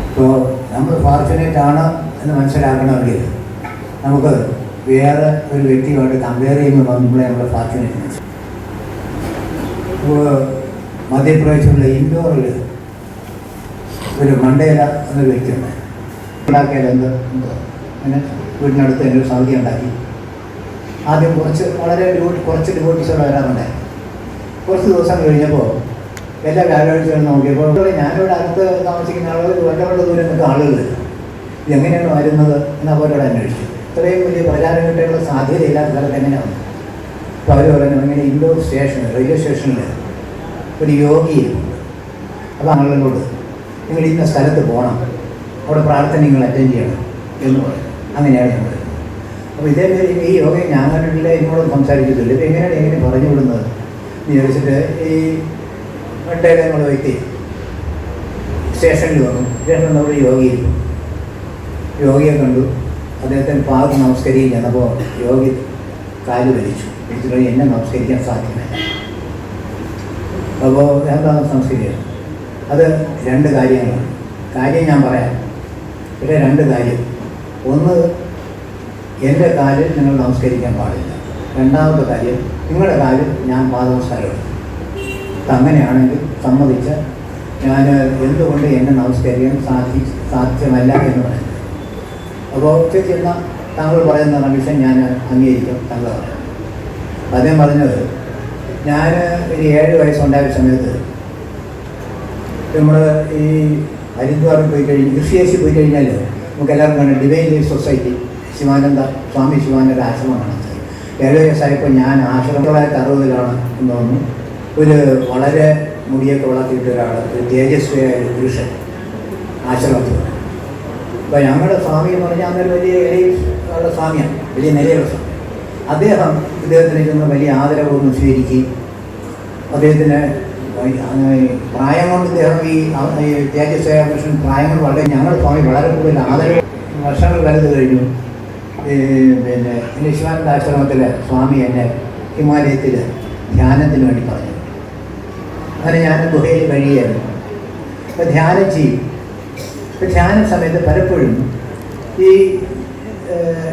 ഇപ്പോൾ നമ്മൾ ഫോർച്യുനേറ്റാണ് എന്ന് മനസ്സിലാക്കണമെങ്കിൽ നമുക്ക് വേറെ ഒരു വ്യക്തിയുമായിട്ട് കമ്പയർ ചെയ്യുമ്പോൾ നമ്മൾ ഫോർച്യുനേറ്റ്. ഇപ്പോൾ മധ്യപ്രദേശിലുള്ള ഇൻഡോറിൽ ഒരു മണ്ടേല എന്നൊരു വ്യക്തിയുണ്ട്. ഉണ്ടാക്കിയാൽ അങ്ങനെ വീടിനടുത്ത് എൻ്റെ ഒരു സൗകര്യം ഉണ്ടാക്കി. ആദ്യം കുറച്ച് ഡിവോട്ടീസുകൾ വരാറുണ്ടായി. കുറച്ച് ദിവസം കഴിഞ്ഞപ്പോൾ എല്ലാ വ്യാഴാഴ്ചകളും നോക്കിയപ്പോൾ ഞാനിവിടെ അടുത്ത് താമസിക്കുന്ന ആളുകൾ വല്ലവരുടെ ദൂരം നിൽക്കുന്ന ആളുകൾ ഇതെങ്ങനെയാണ് വരുന്നത് എന്ന് അവരോട് അന്വേഷിച്ചു. ഇത്രയും വലിയ പ്രചാരം കിട്ടാനുള്ള സാധ്യതയില്ലാത്ത സ്ഥലത്ത് എങ്ങനെയാണ്. അപ്പോൾ അവർ പറഞ്ഞു, ഇങ്ങനെ ഇൻഡോർ സ്റ്റേഷനിൽ, റെയിൽവേ സ്റ്റേഷനിൽ ഒരു യോഗിയുണ്ട്. അപ്പോൾ ആളുകളോട് നിങ്ങൾ ഇന്ന സ്ഥലത്ത് പോകണം, അവിടെ പ്രാർത്ഥന നിങ്ങൾ അറ്റൻഡ് ചെയ്യണം എന്ന് പറയും. അങ്ങനെയാണ് ഞാൻ പറയുന്നത്. അപ്പോൾ ഇതേമാതിരി ഈ യോഗയെ ഞാൻ കണ്ടിട്ടില്ല, എന്നോട് സംസാരിച്ചിട്ടില്ല. ഇത് എങ്ങനെ പറഞ്ഞു വിടുന്നത് എന്ന് ചോദിച്ചിട്ട് ഈ മറ്റേടെ നമ്മുടെ വ്യക്തി സ്റ്റേഷനിൽ വന്നു. സ്റ്റേഷനിൽ നമ്മൾ യോഗിയെ കണ്ടു. അദ്ദേഹത്തിന് പാദം നമസ്കരിക്കാൻ ചെന്നപ്പോൾ യോഗി കാല് വലിച്ചിട്ട് എന്നെ നമസ്കരിക്കാൻ സാധ്യമല്ല. അപ്പോൾ എന്താ സംസ്കരിക്കുന്നത്? അത് 2 കാര്യങ്ങളാണ്. കാര്യം ഞാൻ പറയാം. ഇവിടെ 2 കാര്യം. ഒന്ന്, എൻ്റെ കാലിൽ നിങ്ങൾ നമസ്കരിക്കാൻ പാടില്ല. രണ്ടാമത്തെ കാര്യം, നിങ്ങളുടെ കാലിൽ ഞാൻ പാദനമസ്കാരം എടുക്കും. അങ്ങനെയാണെങ്കിൽ സമ്മതിച്ച് ഞാൻ എന്തുകൊണ്ട് എന്നെ നമസ്കരിക്കാൻ സാധ്യമല്ല എന്ന് പറയുന്നത്. അപ്പോൾ ചേച്ചി എന്നാൽ താങ്കൾ പറയുന്ന കണ്ടീഷൻ ഞാൻ അംഗീകരിക്കും താങ്കൾ പറയാം. അദ്ദേഹം പറഞ്ഞത്, ഞാൻ ഒരു 7 വയസ്സുണ്ടായ സമയത്ത് നമ്മൾ ഈ ഹരിദ്വാറിൽ പോയി ഋഷികേശിൽ പോയി കഴിഞ്ഞാൽ നമുക്ക് എല്ലാവർക്കും കാണാം ഡിവൈൻ ലൈഫ് സൊസൈറ്റി സ്വാമി ശിവാനന്ദ ആശ്രമമാണ്. 7 വയസ്സായപ്പോൾ ഞാൻ ആശ്രമം 1960-ലാണ് എന്ന് തോന്നുന്നു. ഒരു വളരെ മുടിയൊക്കെ വളർത്തിയിട്ട് ഒരാൾ, ഒരു തേജസ്വിയായ ഒരു പുരുഷൻ ആശ്രമത്തിൽ. അപ്പോൾ ഞങ്ങളുടെ സ്വാമി എന്ന് പറഞ്ഞാൽ അന്നൊരു വലിയ ഇലയുള്ള സ്വാമിയാണ്, വലിയ നിലയുള്ള സ്വാമി. ഇദ്ദേഹത്തിന് ചെന്ന് വലിയ ആദരവൊന്നും സ്വീകരിക്കുകയും അദ്ദേഹത്തിന് പ്രായം കൊണ്ട് ഇദ്ദേഹം ഈ തേജസ്വിയായ പുരുഷൻ പ്രായം കൊണ്ട് വളരെ ഞങ്ങളുടെ സ്വാമി വളരെ കൂടുതൽ ആദരവ് വർഷങ്ങൾ വലുത് കഴിഞ്ഞു. പിന്നെ ശിവാനന്ദ ആശ്രമത്തിൽ സ്വാമി എന്നെ ഹിമാലയത്തിൽ ധ്യാനത്തിന് വേണ്ടി പറഞ്ഞു. അങ്ങനെ ഞാൻ ഗുഹയിൽ കഴിയുകയായിരുന്നു. അപ്പോൾ ധ്യാനം ചെയ്യും. ഇപ്പോൾ ധ്യാന സമയത്ത് പലപ്പോഴും ഈ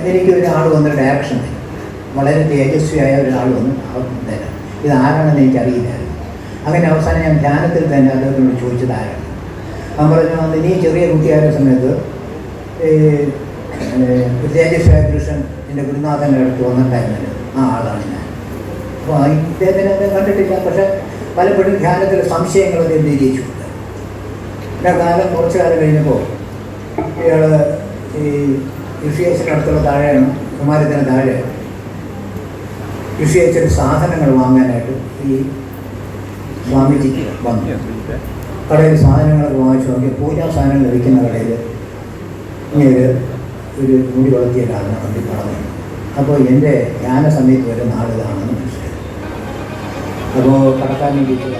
എനിക്ക് ഒരാൾ വന്നൊരു ഡയറക്ഷൻ തരും, വളരെ തേജസ്വിയായ ഒരാൾ വന്ന് തരാം. ഇതാരാണെന്ന് എനിക്കറിയില്ലായിരുന്നു. അങ്ങനെ അവസാനം ഞാൻ ധ്യാനത്തിൽ തന്നെ അദ്ദേഹത്തിനോട് ചോദിച്ചത് ആരാണ്. ഞാൻ പറഞ്ഞു, അന്ന് നീ ചെറിയ കുട്ടിയായ സമയത്ത് തേജസ്വിയായ പുരുഷൻ എൻ്റെ ഗുരുനാഥൻ്റെ അടുത്ത് വന്നിട്ടുണ്ടായിരുന്നല്ലോ, ആ ആളാണ് ഞാൻ. അപ്പോൾ ഇദ്ദേഹത്തിനെ കണ്ടിട്ടില്ല, പക്ഷേ പലപ്പോഴും ധ്യാനത്തിൽ സംശയങ്ങൾ അദ്ദേഹം നിരീക്ഷിച്ചിട്ടുണ്ട്. പിന്നെ കുറച്ചു കാലം കഴിഞ്ഞപ്പോൾ ഇയാൾ ഈ ഋഷിയേശ്വരടുത്തുള്ള താഴെയാണ്, ഹിമാലയത്തിന് താഴെ ഋഷിയേശ്വര സാധനങ്ങൾ വാങ്ങാനായിട്ട് ഈ സ്വാമിജിക്ക് വന്നു. കടയിൽ സാധനങ്ങളൊക്കെ വാങ്ങിച്ചു നോക്കി, പൂജാ സാധനങ്ങൾ ലഭിക്കുന്ന കടയിൽ ഇങ്ങനെ ഒരു മുടി വളർത്തിയ കാരണം കണ്ടി പറഞ്ഞു. അപ്പോൾ എൻ്റെ ധ്യാന സമയത്ത് വരുന്ന ആളുകളാണെന്ന് മനസ്സിലായി. അപ്പോൾ കടക്കാരനെ വിളിച്ചു,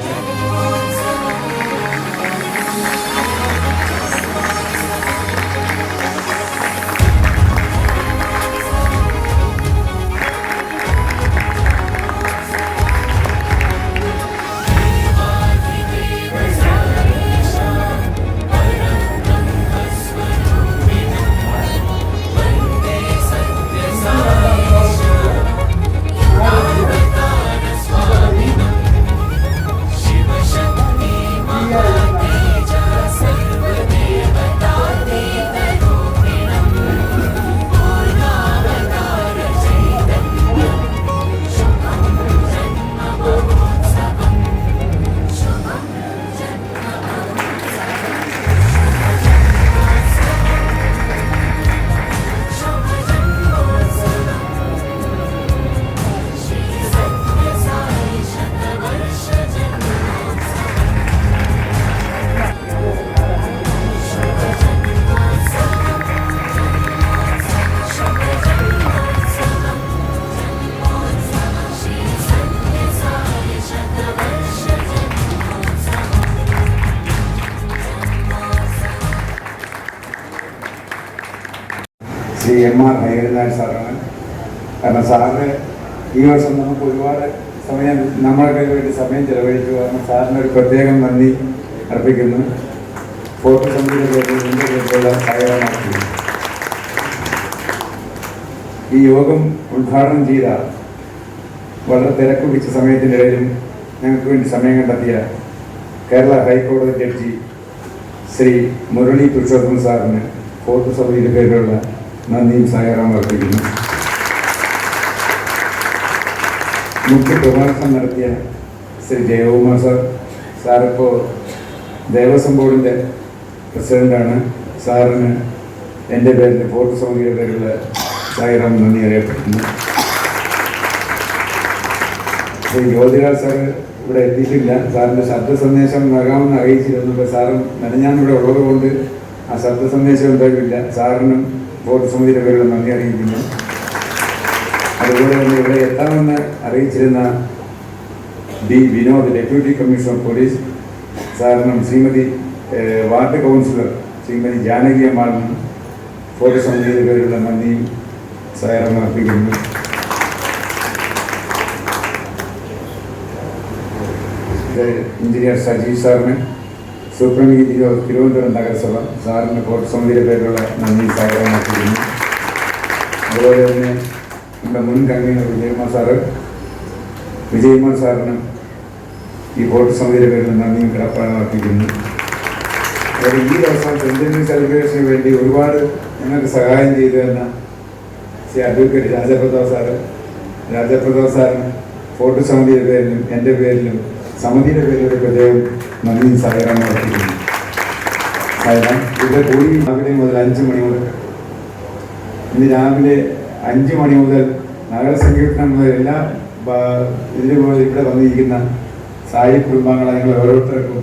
ശ്രീ M.R. ഹരിനാഥ് സാറാണ്. കാരണം സാറിന് ഈ വർഷം നമുക്ക് ഒരുപാട് സമയം നമ്മൾക്ക് വേണ്ടി സമയം ചെലവഴിച്ചു. കാരണം സാറിന് ഒരു പ്രത്യേകം നന്ദി അർപ്പിക്കുന്നു. ഫോട്ടോ സമിതിയുടെ പേരിൽ എൻ്റെ പേരിലുള്ള സഹായമാക്കി ഈ യോഗം ഉദ്ഘാടനം ചെയ്ത വളരെ തിരക്ക് പിടിച്ച സമയത്തിനിടയിലും ഞങ്ങൾക്ക് വേണ്ടി സമയം കണ്ടെത്തിയ കേരള ഹൈക്കോടതി ജഡ്ജി ശ്രീ മുരളി പുരുഷോത്തമൻ സാറിന് ഫോട്ടോ സമിതിയുടെ പേരിലുള്ള നന്ദിയും സഹകരണം അർപ്പിക്കുന്നു. മുഖ്യ പ്രഭാഷണം നടത്തിയ ശ്രീ ജയകുമാർ സാറിപ്പോൾ ദേവസ്വം ബോർഡിൻ്റെ പ്രസിഡൻ്റാണ്. സാറിന് എൻ്റെ പേരിൽ ഫോട്ടോ സമിതിയുടെ പേരിലുള്ള സഹകരണം നന്ദി അറിയപ്പെടുന്നു. ശ്രീ ജ്യോതിരാജ് സാറ് ഇവിടെ എത്തിയിട്ടില്ല. സാറിൻ്റെ ശബ്ദ സന്ദേശം നൽകാമെന്ന് അറിയിച്ചിരുന്നു. സാറും മെനഞ്ഞാന്നിവിടെ ഉള്ളത് കൊണ്ട് ആ ശബ്ദ സന്ദേശം ഉണ്ടാകില്ല. സാറിനും ഫോട്ടോ സമിതിയുടെ പേരിലുള്ള നന്ദി അറിയിക്കുന്നു. അതുപോലെ തന്നെ ഇവിടെ എത്താമെന്ന് അറിയിച്ചിരുന്ന D Vinod, deputy commissioner police സാറിനും ശ്രീമതി വാർഡ് കൗൺസിലർ ശ്രീമതി ജാനകി അമ്മാളിനും ഫോട്ടോ സമിതിയുടെ പേരിലുള്ള നന്ദിയും സഹകരണം അർപ്പിക്കുന്നു. എഞ്ചിനീയർ സജീവ് സാറിന്, സൂപ്രണ്ട് തിരുവനന്തപുരം നഗരസഭ സാറിന് ഫോട്ടോ സമിതിയുടെ പേരിലുള്ള നന്ദി സഹകരണം അർപ്പിക്കുന്നു. അതുപോലെ തന്നെ നമ്മുടെ മുൻ കൺവീനർ വിജയകുമാർ സാറിന് ഈ ഫോട്ടോ സമിതിയുടെ പേരിൽ നന്ദിയും കടപ്പാടും അർപ്പിക്കുന്നു. അതായത് ഈ ദിവസം സെൻറ്ററിയൽ സെലിബ്രേഷന് വേണ്ടി ഒരുപാട് ഞങ്ങൾക്ക് സഹായം ചെയ്തു തന്ന ശ്രീ അഡ്വക്കേറ്റ് രാജപ്രതാപ് സാറിന് ഫോട്ടോ സമിതിയുടെ പേരിലും എൻ്റെ പേരിലും സമിതിയുടെ പേരിലൊരു പ്രത്യേകം നന്ദിയും സഹകരണം അർപ്പിക്കുന്നു. അതിനാൽ ഇവിടെ കൂടി രാവിലെ മുതൽ 5 മണി മുതൽ ഇന്ന് രാവിലെ 5 മണി മുതൽ നഗരസങ്കീർത്തനം മുതൽ എല്ലാ ഇവിടെ വന്നിരിക്കുന്ന സായി കുടുംബാംഗങ്ങളെ നിങ്ങൾ ഓരോരുത്തർക്കും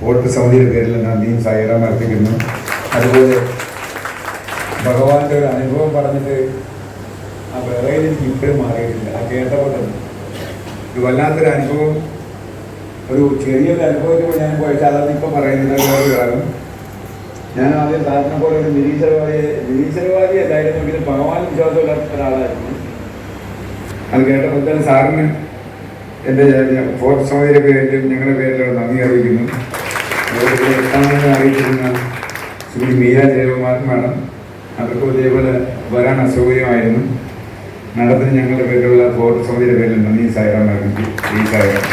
വോട്ട് സമിതിയുടെ പേരിൽ നന്ദിയും സായിറാം അർപ്പിക്കുന്നു. അതുപോലെ ഭഗവാന്റെ ഒരു അനുഭവം പറഞ്ഞിട്ട് ആ വിറയിൽ എനിക്ക് ഇപ്പോഴും മാറിയിട്ടില്ല. ആ കേട്ടപ്പോൾ തന്നെ ഒരു വല്ലാത്തൊരു അനുഭവം, ഒരു ചെറിയൊരു അനുഭവത്തിൽ ഞാൻ പോയിട്ട് അതാണ് ഇപ്പം പറയുന്നത്. വേറൊരു കാരണം, ഞാൻ ആദ്യം സാറിനെ പോലെ ഒരു നിരീശ്വരവാദി അല്ലായിരുന്നെങ്കിലും ഭഗവാൻ വിശ്വാസമില്ലാത്ത ഒരാളായിരുന്നു. അത് കേട്ടപ്പോൾ തന്നെ സാറിന് എൻ്റെ ഫോർട്ട് സമിതിയുടെ പേരിലും ഞങ്ങളുടെ പേരിലും നന്ദി അറിയിക്കുന്നു. അതുപോലെ എത്താമെന്ന് അറിയിച്ചിരുന്ന ശ്രീ മീര ജയകുമാർ മാഡം, അവർക്കും ഇതേപോലെ വരാൻ അസൗകര്യമായിരുന്നു. മാഡത്തിന് ഞങ്ങളുടെ പേരിലുള്ള ഫോർട്ട് സമിതിയുടെ പേരിൽ നന്ദി സായിറാം അറിയിച്ചു. ഈ സായിറാം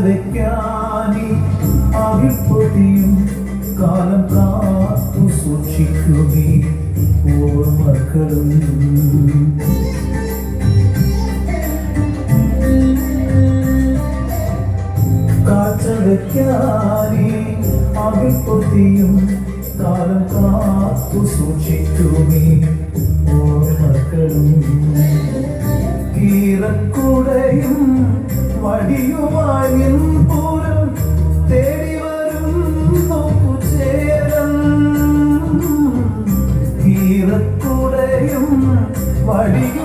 വെക്കാനി അവിപ്പൊടിയും കാലം കാത്തു സൂക്ഷിക്കുമേ ഓർമ്മകളും കാഴ്ച വെക്കാനി അവിപ്പൊടിയും കാലം കാത്തു സൂക്ഷിക്കുമേ ഓർമ്മകളും കീറക്കുടയും വടിയുമായി പൂരം തേടി വരും നോക്കുചേരം കീറക്കുടയും വടിയും